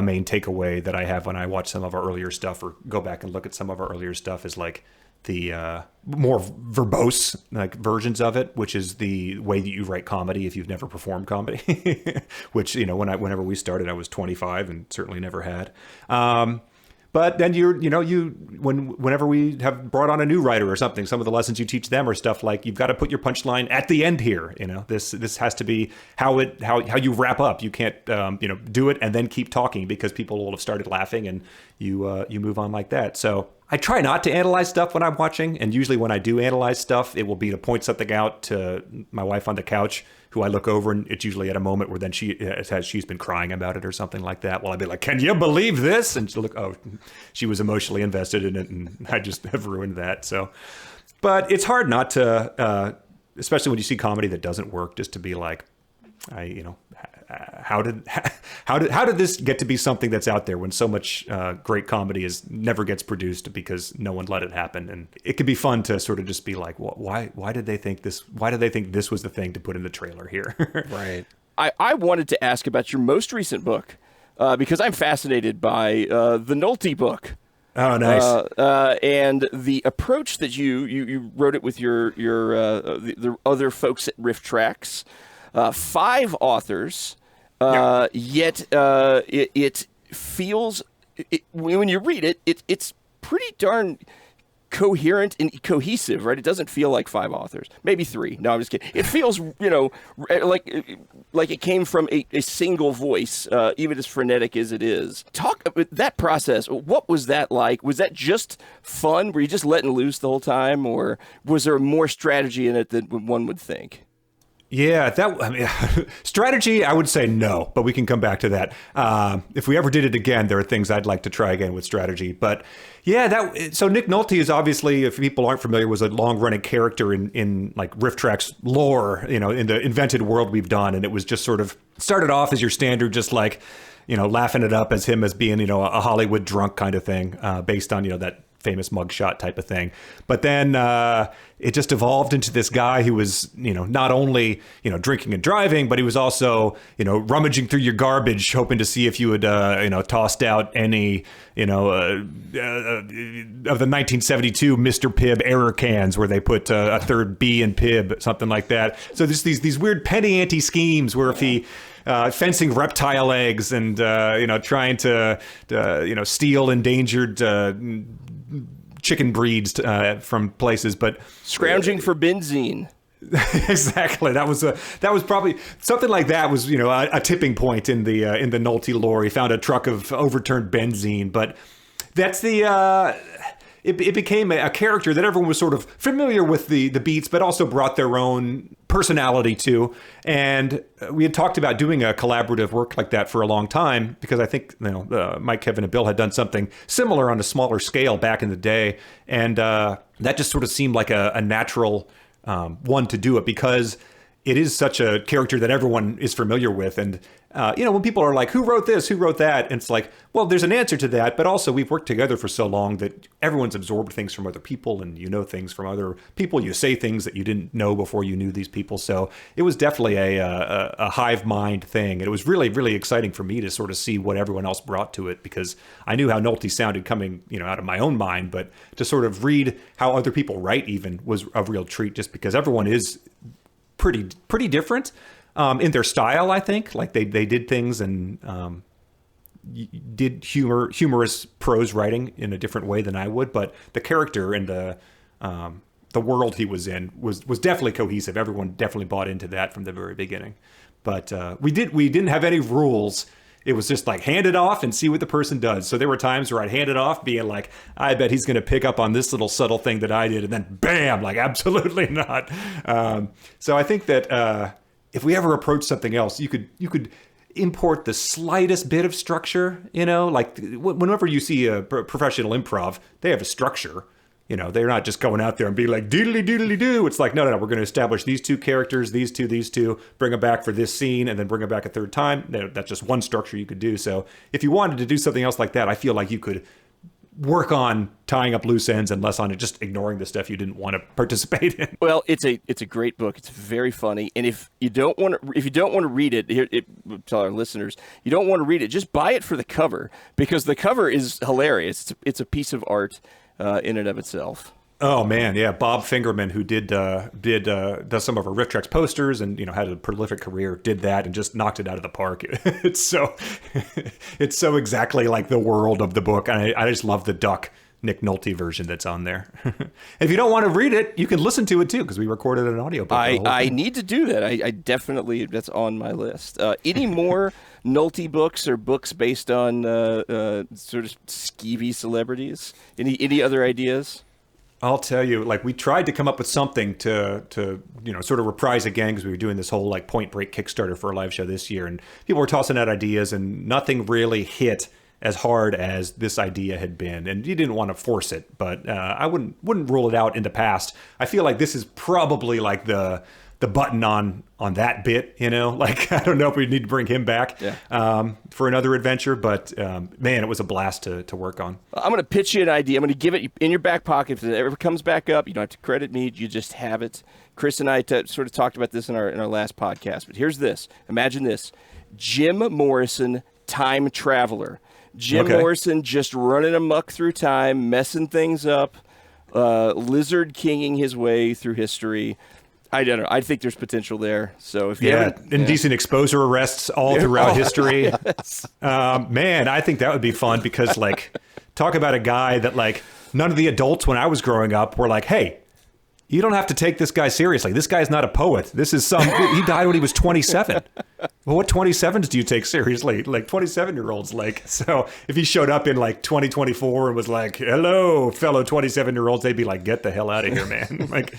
main takeaway that I have when I watch some of our earlier stuff or go back and look at some of our earlier stuff is like, the more verbose like versions of it, which is the way that you write comedy if you've never performed comedy, which, whenever we started, I was 25 and certainly never had. But then whenever we have brought on a new writer or something, some of the lessons you teach them are stuff like, you've got to put your punchline at the end here. This has to be how you wrap up. You can't, do it and then keep talking because people will have started laughing and you move on like that. So I try not to analyze stuff when I'm watching. And usually when I do analyze stuff, it will be to point something out to my wife on the couch, who I look over, and it's usually at a moment where then she's been crying about it or something like that. Well, I'd be like, can you believe this? And she'll look, oh, she was emotionally invested in it, and I just have ruined that. So, but it's hard not to, especially when you see comedy that doesn't work, just to be like, how did this get to be something that's out there when so much great comedy never gets produced because no one let it happen? And it could be fun to sort of just be like, well, why did they think this? Why did they think this was the thing to put in the trailer here? Right. I wanted to ask about your most recent book because I'm fascinated by the Nolte book. Oh, nice. And the approach that you wrote it with the other folks at Rifftrax. 5 authors, yet it feels, when you read it, it's pretty darn coherent and cohesive, right? It doesn't feel like 5 authors, maybe 3. No, I'm just kidding. It feels, like it came from a single voice, even as frenetic as it is. Talk about that process. What was that like? Was that just fun? Were you just letting loose the whole time, or was there more strategy in it than one would think? Yeah, strategy, I would say no, but we can come back to that. If we ever did it again, there are things I'd like to try again with strategy. But yeah, so Nick Nolte is obviously, if people aren't familiar, was a long-running character in like Rifftrax lore, in the invented world we've done. And it was just sort of started off as your standard, just like, laughing it up as him as being, a Hollywood drunk kind of thing, based on, that famous mugshot type of thing. But then it just evolved into this guy who was, not only, drinking and driving, but he was also, rummaging through your garbage, hoping to see if you had, tossed out any, of the 1972 Mr. Pibb error cans where they put a third B in Pibb, something like that. So there's these weird penny ante schemes where if he fencing reptile eggs and trying to steal endangered chicken breeds from places, but scrounging for benzene. Exactly. That was probably something like that was a tipping point in the Nolte lore. He found a truck of overturned benzene, but that's it became a character that everyone was sort of familiar with the beats, but also brought their own personality to. And we had talked about doing a collaborative work like that for a long time, because I think Mike, Kevin, and Bill had done something similar on a smaller scale back in the day. And that just sort of seemed like a natural one to do it, because it is such a character that everyone is familiar with. And, when people are like, who wrote this, who wrote that? And it's like, well, there's an answer to that. But also, we've worked together for so long that everyone's absorbed things from other people, and things from other people. You say things that you didn't know before you knew these people. So it was definitely a hive mind thing. And it was really, really exciting for me to sort of see what everyone else brought to it, because I knew how Nolte sounded coming, out of my own mind. But to sort of read how other people write even was a real treat, just because everyone is pretty different in their style. I think like they did things and did humorous prose writing in a different way than I would, but the character and the world he was in was definitely cohesive. Everyone definitely bought into that from the very beginning. But we didn't have any rules. It was just like hand it off and see what the person does. So there were times where I'd hand it off being like, I bet he's going to pick up on this little subtle thing that I did. And then bam, like absolutely not. So I think that if we ever approach something else, you could import the slightest bit of structure, like whenever you see a professional improv, they have a structure. They're not just going out there and being like, doodly doodly doo. It's like, no, we're going to establish these two characters, these two, bring them back for this scene, and then bring them back a third time. That's just one structure you could do. So if you wanted to do something else like that, I feel like you could work on tying up loose ends and less on it, just ignoring the stuff you didn't want to participate in. Well, it's a great book. It's very funny. And if you don't want to read it, tell our listeners, you don't want to read it, just buy it for the cover, because the cover is hilarious. It's a piece of art in and of itself. Oh man, yeah, Bob Fingerman, who does some of our Rifftrax posters and had a prolific career, did that and just knocked it out of the park. It's so exactly like the world of the book. I just love the Duck Nick Nolte version that's on there. If you don't want to read it, you can listen to it too, because we recorded an audiobook. I need to do that. I definitely, that's on my list. Any more Nolte books or books based on sort of skeevy celebrities? Any other ideas? I'll tell you, like we tried to come up with something to sort of reprise again, because we were doing this whole like Point Break Kickstarter for a live show this year, and people were tossing out ideas, and nothing really hit as hard as this idea had been. And you didn't want to force it, but I wouldn't rule it out in the past. I feel like this is probably like the button on that bit, like I don't know if we need to bring him back for another adventure, but man, it was a blast to work on. I'm going to pitch you an idea. I'm going to give it in your back pocket. If it ever comes back up, you don't have to credit me. You just have it. Chris and I sort of talked about this in our last podcast, but here's this. Imagine this. Jim Morrison, time traveler. Jim Morrison just running amok through time, messing things up, lizard kinging his way through history. I don't know. I think there's potential there. So if you indecent exposure arrests all throughout history. Yes. Man, I think that would be fun, because like talk about a guy that like none of the adults when I was growing up were like, hey, you don't have to take this guy seriously. This guy's not a poet. This is he died when he was 27. Well, what 27s do you take seriously? Like 27-year-olds, like, so if he showed up in like 2024 and was like, hello, fellow 27-year-olds, they'd be like, get the hell out of here, man. Like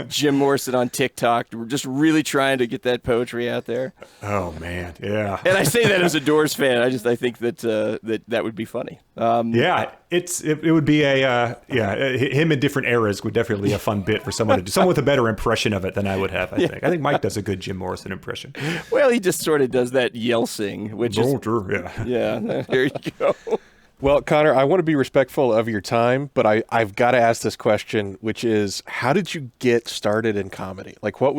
Jim Morrison on TikTok. We're just really trying to get that poetry out there. Oh man. Yeah. And I say that as a Doors fan. I think that that would be funny. It would be him in different eras would definitely be a fun bit for someone with a better impression of it than I would have. I think Mike does a good Jim Morrison impression. Well, he just sort of does that yell sing, which is there you go. Well, Conor, I want to be respectful of your time, but I've got to ask this question, which is, how did you get started in comedy? Like, what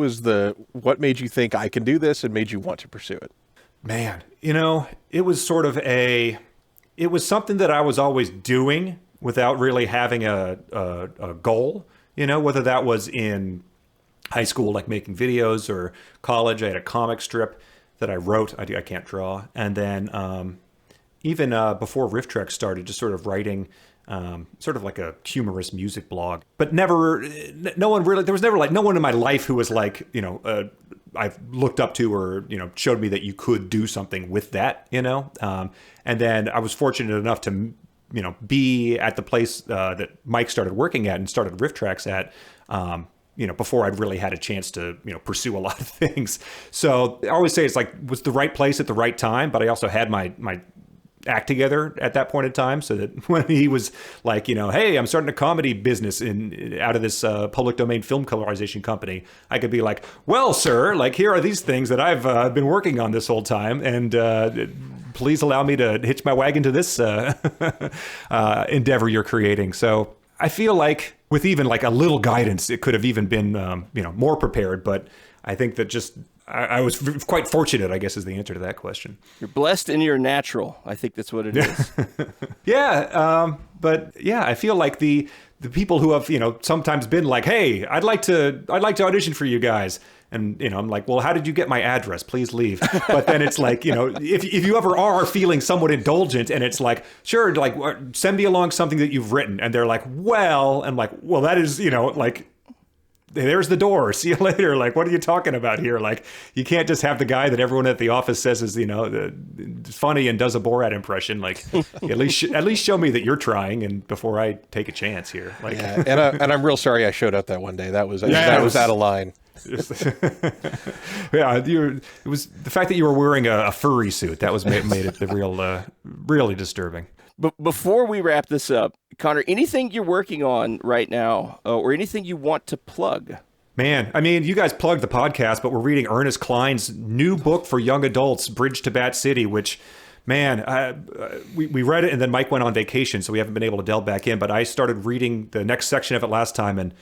made you think I can do this and made you want to pursue it? Man, it was sort of it was something that I was always doing without really having a goal, whether that was in high school, like making videos, or college. I had a comic strip that I wrote. I can't draw. And then even before Rifftrax started, just sort of writing sort of like a humorous music blog. But there was never no one in my life who was like, I've looked up to, or, showed me that you could do something with that, and then I was fortunate enough to, be at the place that Mike started working at and started Rifftrax at, before I'd really had a chance to, pursue a lot of things. So I always say it's like, was the right place at the right time, but I also had my act together at that point in time, so that when he was like, hey, I'm starting a comedy business out of this public domain film colorization company, I could be like, well, sir, like, here are these things that I've been working on this whole time, and please allow me to hitch my wagon to this endeavor you're creating. So I feel like with even like a little guidance, it could have even been more prepared. But I think that just I was quite fortunate, I guess, is the answer to that question. You're blessed and you're natural. I think that's what it is. Yeah. But yeah, I feel like the people who have, sometimes been like, hey, I'd like to audition for you guys. And, I'm like, well, how did you get my address? Please leave. But then it's like, if you ever are feeling somewhat indulgent and it's like, sure, like, send me along something that you've written. And they're like, well, I'm like, well, that is, like, there's the door. See you later. Like, what are you talking about here? Like, you can't just have the guy that everyone at the office says is, funny and does a Borat impression. Like, at least show me that you're trying, and before I take a chance here. Like, yeah, and I'm real sorry I showed up that one day. That was out of line. Yeah, it was the fact that you were wearing a furry suit that was made it really disturbing. But before we wrap this up, Conor, anything you're working on right now, or anything you want to plug? Man, I mean, you guys plugged the podcast, but we're reading Ernest Cline's new book for young adults, Bridge to Bat City, which, man, we read it and then Mike went on vacation, so we haven't been able to delve back in. But I started reading the next section of it last time, and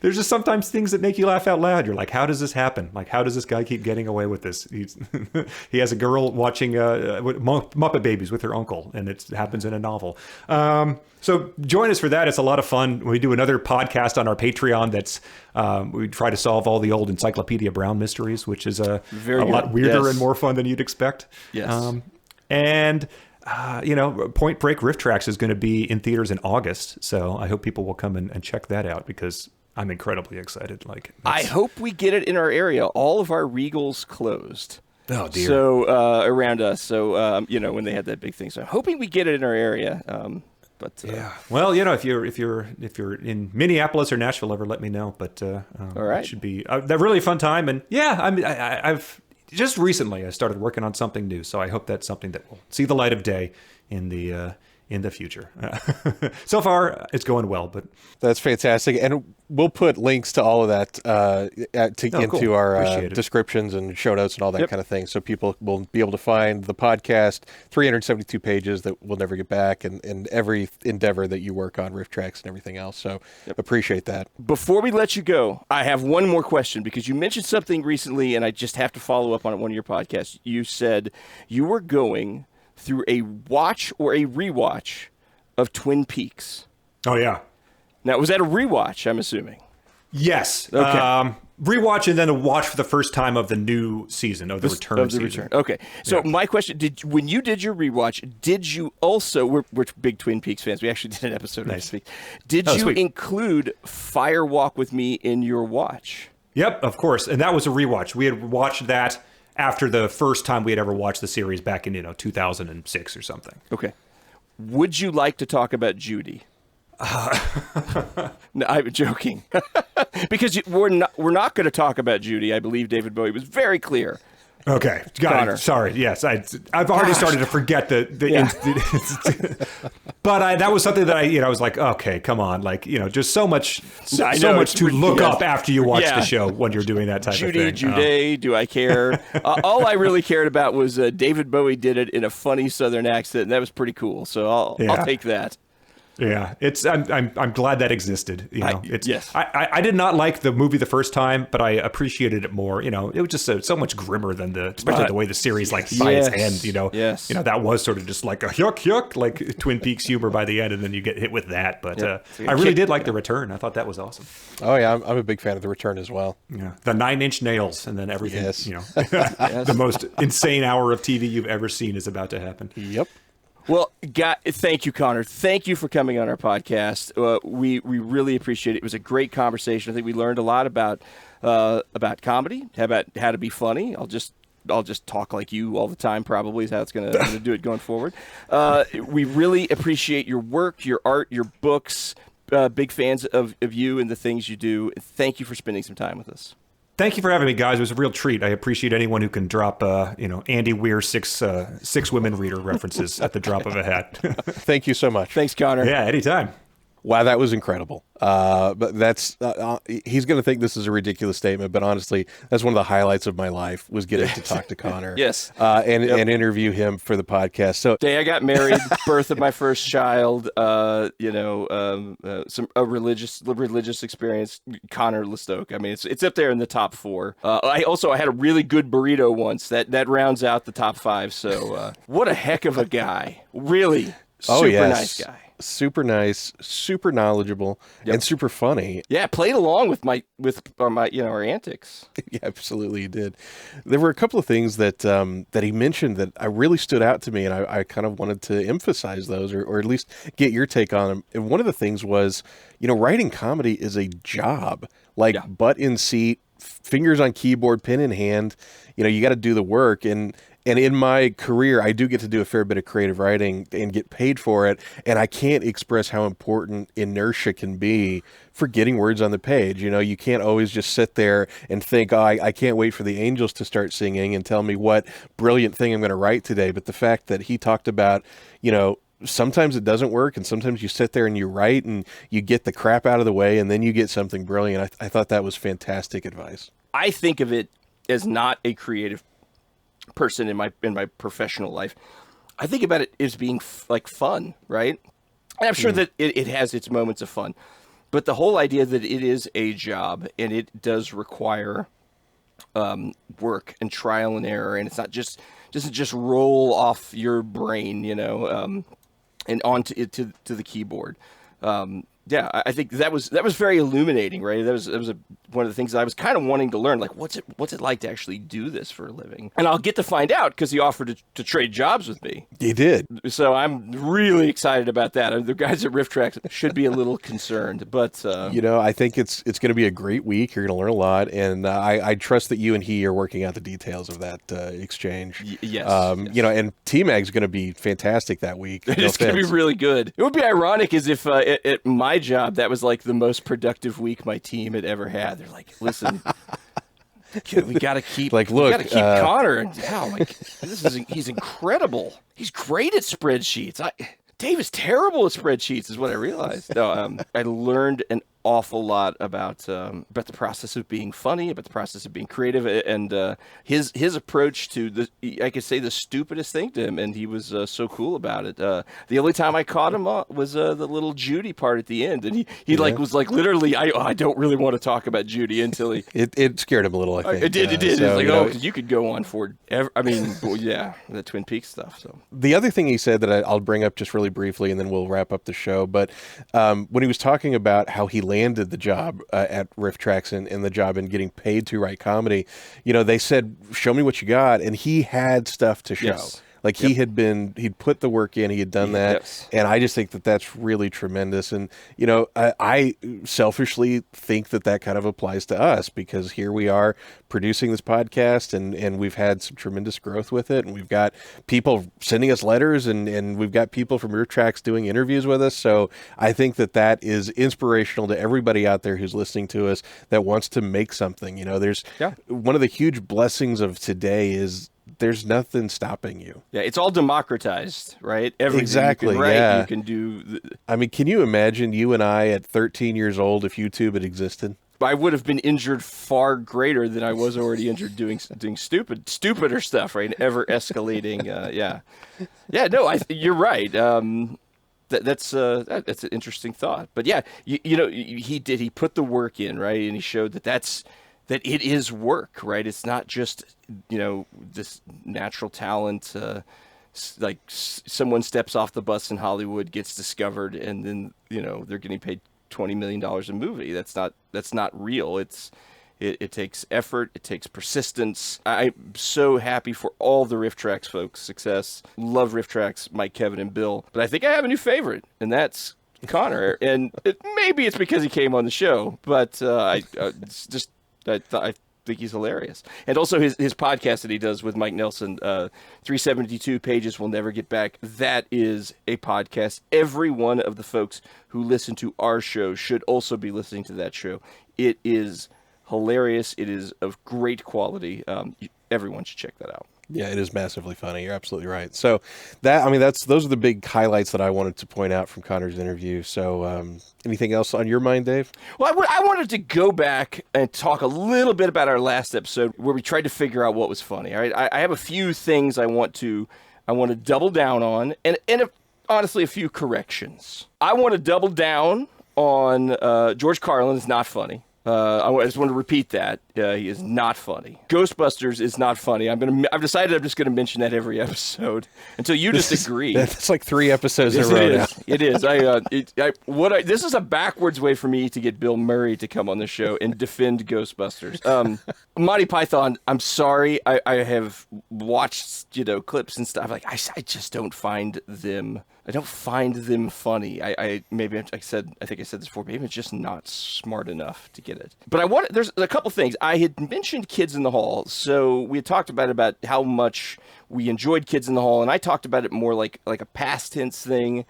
there's just sometimes things that make you laugh out loud. You're like, how does this happen? Like, how does this guy keep getting away with this? He has a girl watching Muppet Babies with her uncle, and it happens in a novel. So join us for that. It's a lot of fun. We do another podcast on our Patreon that's we try to solve all the old Encyclopedia Brown mysteries, which is a lot weirder and more fun than you'd expect. Yes. Point Break Rifftrax is going to be in theaters in August, so I hope people will come and check that out because I'm incredibly excited. Like, I hope we get it in our area. All of our Regals closed. Oh dear. So around us. So when they had that big thing. So I'm hoping we get it in our area. Yeah. Well, if you're in Minneapolis or Nashville, ever let me know. But all right, it should be a really fun time. And yeah, I've just recently I started working on something new, so I hope that's something that will see the light of day in the future. So far, it's going well, but that's fantastic, and we'll put links to all of that into our descriptions and show notes and all that kind of thing, so people will be able to find the podcast, 372 pages that we'll never get back, and every endeavor that you work on, Rifftrax and everything else. So appreciate that. Before we let you go, I have one more question, because you mentioned something recently, and I just have to follow up on one of your podcasts. You said you were going through a watch or a rewatch of Twin Peaks. Oh, yeah. Now, was that a rewatch, I'm assuming? Yes. Okay. Rewatch and then a watch for the first time of the new season, of the return season. Okay. So my question, when you did your rewatch, did you also, we're big Twin Peaks fans, we actually did an episode of Twin Peaks. Did you include Fire Walk with Me in your watch? Yep, of course. And that was a rewatch. We had watched that after the first time we had ever watched the series back in 2006 or something. Okay. Would you like to talk about Judy? No, I'm joking. Because we're not going to talk about Judy. I believe David Bowie was very clear. Okay, got it. Sorry. Yes, I've already started to forget but that was something that I was like, okay, come on, like just so much to look up after you watch the show when you're doing that type of thing. Judy, do I care? All I really cared about was David Bowie did it in a funny Southern accent, and that was pretty cool. So I'll take that. Yeah, I'm glad that existed. Yes. I did not like the movie the first time, but I appreciated it more. It was just so much grimmer than especially the way the series by its end. That was sort of just like a yuck, like Twin Peaks humor by the end, and then you get hit with that. But I really did like The Return. I thought that was awesome. Oh yeah, I'm a big fan of The Return as well. Yeah, the 9-inch nails, and then everything. Yes. The most insane hour of TV you've ever seen is about to happen. Yep. Well, thank you, Conor. Thank you for coming on our podcast. We really appreciate it. It was a great conversation. I think we learned a lot about comedy, about how to be funny. I'll just talk like you all the time, probably, is how it's going to do it going forward. We really appreciate your work, your art, your books, big fans of you and the things you do. Thank you for spending some time with us. Thank you for having me, guys. It was a real treat. I appreciate anyone who can drop, Andy Weir six women reader references at the drop of a hat. Thank you so much. Thanks, Conor. Yeah, anytime. Wow, that was incredible. But that's he's going to think this is a ridiculous statement, but honestly, that's one of the highlights of my life was getting to talk to Conor. Yes. And interview him for the podcast. So day I got married, birth of my first child, a religious experience, Conor Lastowka. I mean, it's up there in the top 4. I had a really good burrito once that rounds out the top 5. So what a heck of a guy. Really super nice guy. Super nice, super knowledgeable, and super funny. Yeah, played along with our antics. Yeah, absolutely, he did. There were a couple of things that he mentioned that I really stood out to me, and I kind of wanted to emphasize those, or at least get your take on them. And one of the things was, writing comedy is a job, butt in seat, fingers on keyboard, pen in hand. You got to do the work, and in my career, I do get to do a fair bit of creative writing and get paid for it. And I can't express how important inertia can be for getting words on the page. You can't always just sit there and think, I can't wait for the angels to start singing and tell me what brilliant thing I'm going to write today. But the fact that he talked about, sometimes it doesn't work, and sometimes you sit there and you write and you get the crap out of the way, and then you get something brilliant. I thought that was fantastic advice. I think of it as not a creative person in my professional life. I think about it as being fun, right? And I'm sure that it has its moments of fun, but the whole idea that it is a job and it does require work and trial and error, and it's not doesn't just roll off your brain, and onto to the keyboard. I think that was very illuminating, right? That was one of the things that I was kind of wanting to learn, what's it like to actually do this for a living? And I'll get to find out because he offered to trade jobs with me. He did. So I'm really excited about that. The guys at Rifftrax should be a little concerned, but I think it's going to be a great week. You're going to learn a lot, and I trust that you and he are working out the details of that exchange. Yes. And TMAG's going to be fantastic that week. It's going to be really good. It would be ironic as if at my job, that was the most productive week my team had ever had. They're like, listen, we got to keep Conor. He's incredible. He's great at spreadsheets. Dave is terrible at spreadsheets, is what I realized. No, I learned an awful lot about the process of being funny, about the process of being creative, and his approach to I could say the stupidest thing to him, and he was so cool about it. The only time I caught him was the little Judy part at the end, and he was literally, I don't really want to talk about Judy until he. It scared him a little, I think. It did. So, it's because you could go on forever. I mean, the Twin Peaks stuff. So the other thing he said that I'll bring up just really briefly, and then we'll wrap up the show. But when he was talking about how he landed the job at Rifftrax and the job in getting paid to write comedy, they said, show me what you got. And he had stuff to show. Yes. He'd put the work in, he had done that. Yes. And I just think that that's really tremendous. And, I selfishly think that kind of applies to us because here we are producing this podcast and we've had some tremendous growth with it. And we've got people sending us letters and we've got people from Rifftrax doing interviews with us. So I think that is inspirational to everybody out there who's listening to us that wants to make something. There's one of the huge blessings of today is there's nothing stopping you. Yeah, it's all democratized, right? Everything exactly, you can write, yeah. you can do. I mean, can you imagine you and I at 13 years old if YouTube had existed? I would have been injured far greater than I was already injured doing stupider stuff, right? Ever escalating. You're right. That's an interesting thought. But yeah, he put the work in, right? And he showed that it is work, right? It's not just, this natural talent, like someone steps off the bus in Hollywood, gets discovered, and then, they're getting paid $20 million a movie. That's not real. It takes effort. It takes persistence. I'm so happy for all the Rifftrax folks' success. Love Rifftrax, Mike, Kevin, and Bill. But I think I have a new favorite, and that's Conor. And maybe it's because he came on the show, but I think he's hilarious. And also his podcast that he does with Mike Nelson, 372 Pages We'll Never Get Back. That is a podcast. Every one of the folks who listen to our show should also be listening to that show. It is hilarious. It is of great quality. Everyone should check that out. Yeah, it is massively funny. You're absolutely right. So those are the big highlights that I wanted to point out from Conor's interview. So anything else on your mind, Dave? Well, I wanted to go back and talk a little bit about our last episode where we tried to figure out what was funny. All right, I have a few things I want to double down on, and honestly, a few corrections. I want to double down on George Carlin is not funny. I just want to repeat that. He is not funny. Ghostbusters is not funny. I've decided I'm just going to mention that every episode until you disagree. That's like 3 episodes in a row now. It is. This is a backwards way for me to get Bill Murray to come on the show and defend Ghostbusters. Monty Python, I'm sorry. I have watched, clips and stuff. Like I just don't find them. I don't find them funny. I think I said this before. Maybe it's just not smart enough to get it. But there's a couple things. I had mentioned Kids in the Hall, so we had talked about how much we enjoyed Kids in the Hall, and I talked about it more like a past tense thing.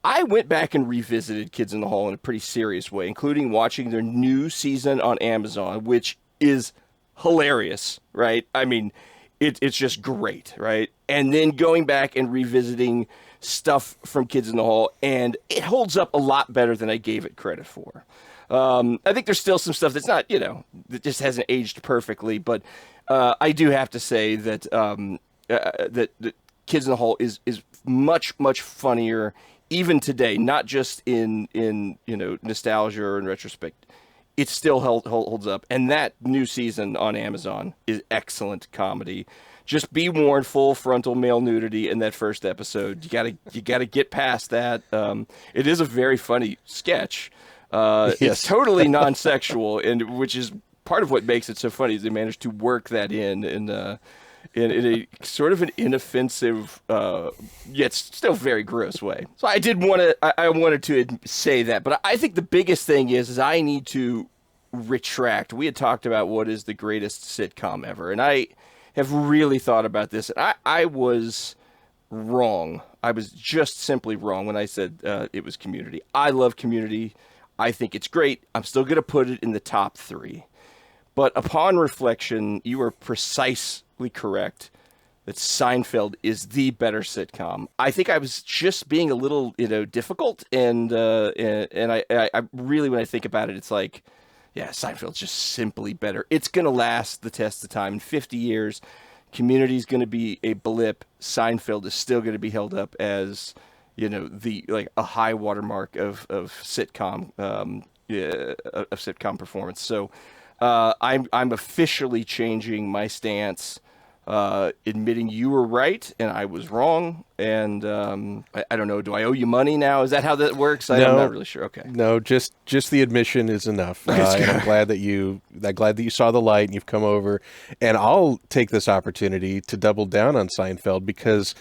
I went back and revisited Kids in the Hall in a pretty serious way, including watching their new season on Amazon, which is hilarious, right? I mean, it's just great, right? And then going back and revisiting stuff from Kids in the Hall, and it holds up a lot better than I gave it credit for. I think there's still some stuff that's not, that just hasn't aged perfectly, but I do have to say that that Kids in the Hall is much, much funnier even today, not just in nostalgia or in retrospect. It still holds up, and that new season on Amazon is excellent comedy. Just be warned, full frontal male nudity in that first episode. You gotta get past that. It is a very funny sketch. Yes. It's totally non-sexual, and which is part of what makes it so funny. Is they managed to work that in a sort of an inoffensive, yet still very gross way. So I wanted to say that, but I think the biggest thing is I need to retract. We had talked about what is the greatest sitcom ever, and I have really thought about this. I was wrong. I was just simply wrong when I said it was Community. I love Community. I think it's great. I'm still going to put it in the top 3. But upon reflection, you are precisely correct that Seinfeld is the better sitcom. I think I was just being a little, difficult, and I really, when I think about it, it's like, yeah, Seinfeld's just simply better. It's going to last the test of time. In 50 years, Community's going to be a blip. Seinfeld is still going to be held up as, a high watermark of sitcom performance. So I'm officially changing my stance, admitting you were right and I was wrong. And I don't know. Do I owe you money now? Is that how that works? I'm not really sure. Okay. No, just the admission is enough. And I'm glad that you saw the light and you've come over. And I'll take this opportunity to double down on Seinfeld because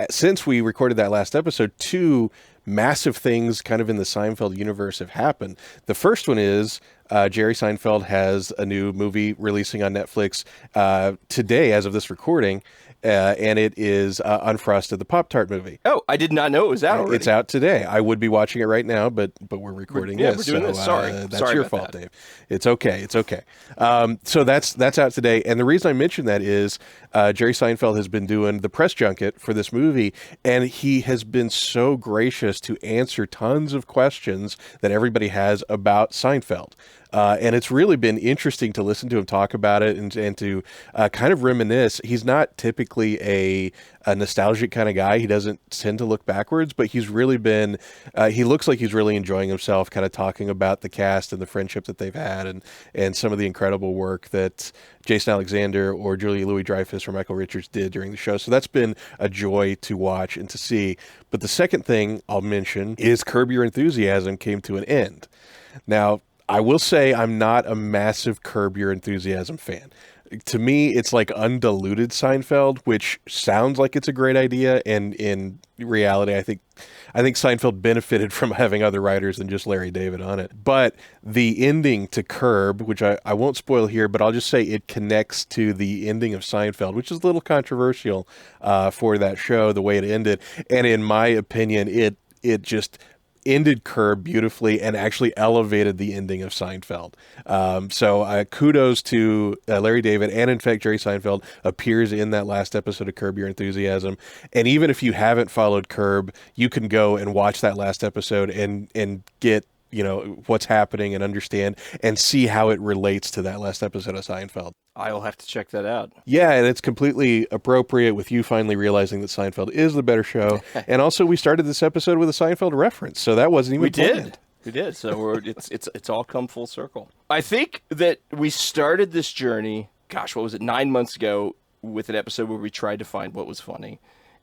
since we recorded that last episode, 2 massive things kind of in the Seinfeld universe have happened. The first one is Jerry Seinfeld has a new movie releasing on Netflix today as of this recording. And it is Unfrosted, the Pop-Tart movie. Oh, I did not know it was out already. It's out today. I would be watching it right now, but we're recording this. We're doing this. Sorry. That's Sorry your fault, Dave. It's okay. So that's out today. And the reason I mention that is Jerry Seinfeld has been doing the press junket for this movie, and he has been so gracious to answer tons of questions that everybody has about Seinfeld. And it's really been interesting to listen to him talk about it and to kind of reminisce. He's not typically a nostalgic kind of guy. He doesn't tend to look backwards, but he's really been, he looks like he's really enjoying himself, kind of talking about the cast and the friendship that they've had and some of the incredible work that Jason Alexander or Julia Louis-Dreyfus or Michael Richards did during the show. So that's been a joy to watch and to see. But the second thing I'll mention is Curb Your Enthusiasm came to an end. Now, I will say I'm not a massive Curb Your Enthusiasm fan. to me, it's like undiluted Seinfeld, which sounds like it's a great idea, and in reality, I think Seinfeld benefited from having other writers than just Larry David on it. But the ending to Curb, which I won't spoil here, but I'll just say it connects to the ending of Seinfeld, which is a little controversial for that show, the way it ended. And in my opinion, it just ended Curb beautifully and actually elevated the ending of Seinfeld. So kudos to Larry David, and in fact Jerry Seinfeld appears in that last episode of Curb Your Enthusiasm. And even if you haven't followed Curb, you can go and watch that last episode and get what's happening and understand and see how it relates to that last episode of Seinfeld. I'll have to check that out. Yeah, and it's completely appropriate with you finally realizing that Seinfeld is the better show. And also, we started this episode with a Seinfeld reference, so that wasn't even planned. We did. So it's all come full circle. I think that we started this journey, gosh, what was it, 9 months ago, with an episode where we tried to find what was funny.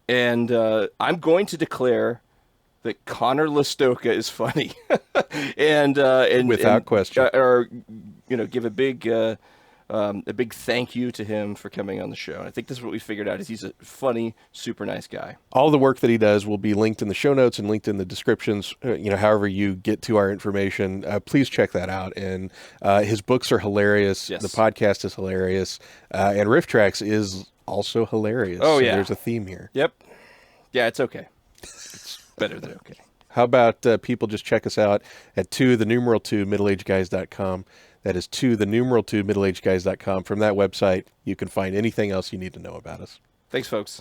And I'm going to declare that Conor Lastowka is funny, and Without question. Or give a big thank you to him for coming on the show. And I think this is what we figured out: is he's a funny, super nice guy. All the work that he does will be linked in the show notes and linked in the descriptions. However you get to our information, please check that out. And his books are hilarious. Yes. The podcast is hilarious, and Rifftrax is also hilarious. Oh, so yeah. There's a theme here. Yep. Yeah, it's okay. It's better than okay. How about people just check us out at 2middleagedguys.com. That is 2middleagedguys.com. From that website, you can find anything else you need to know about us. Thanks, folks.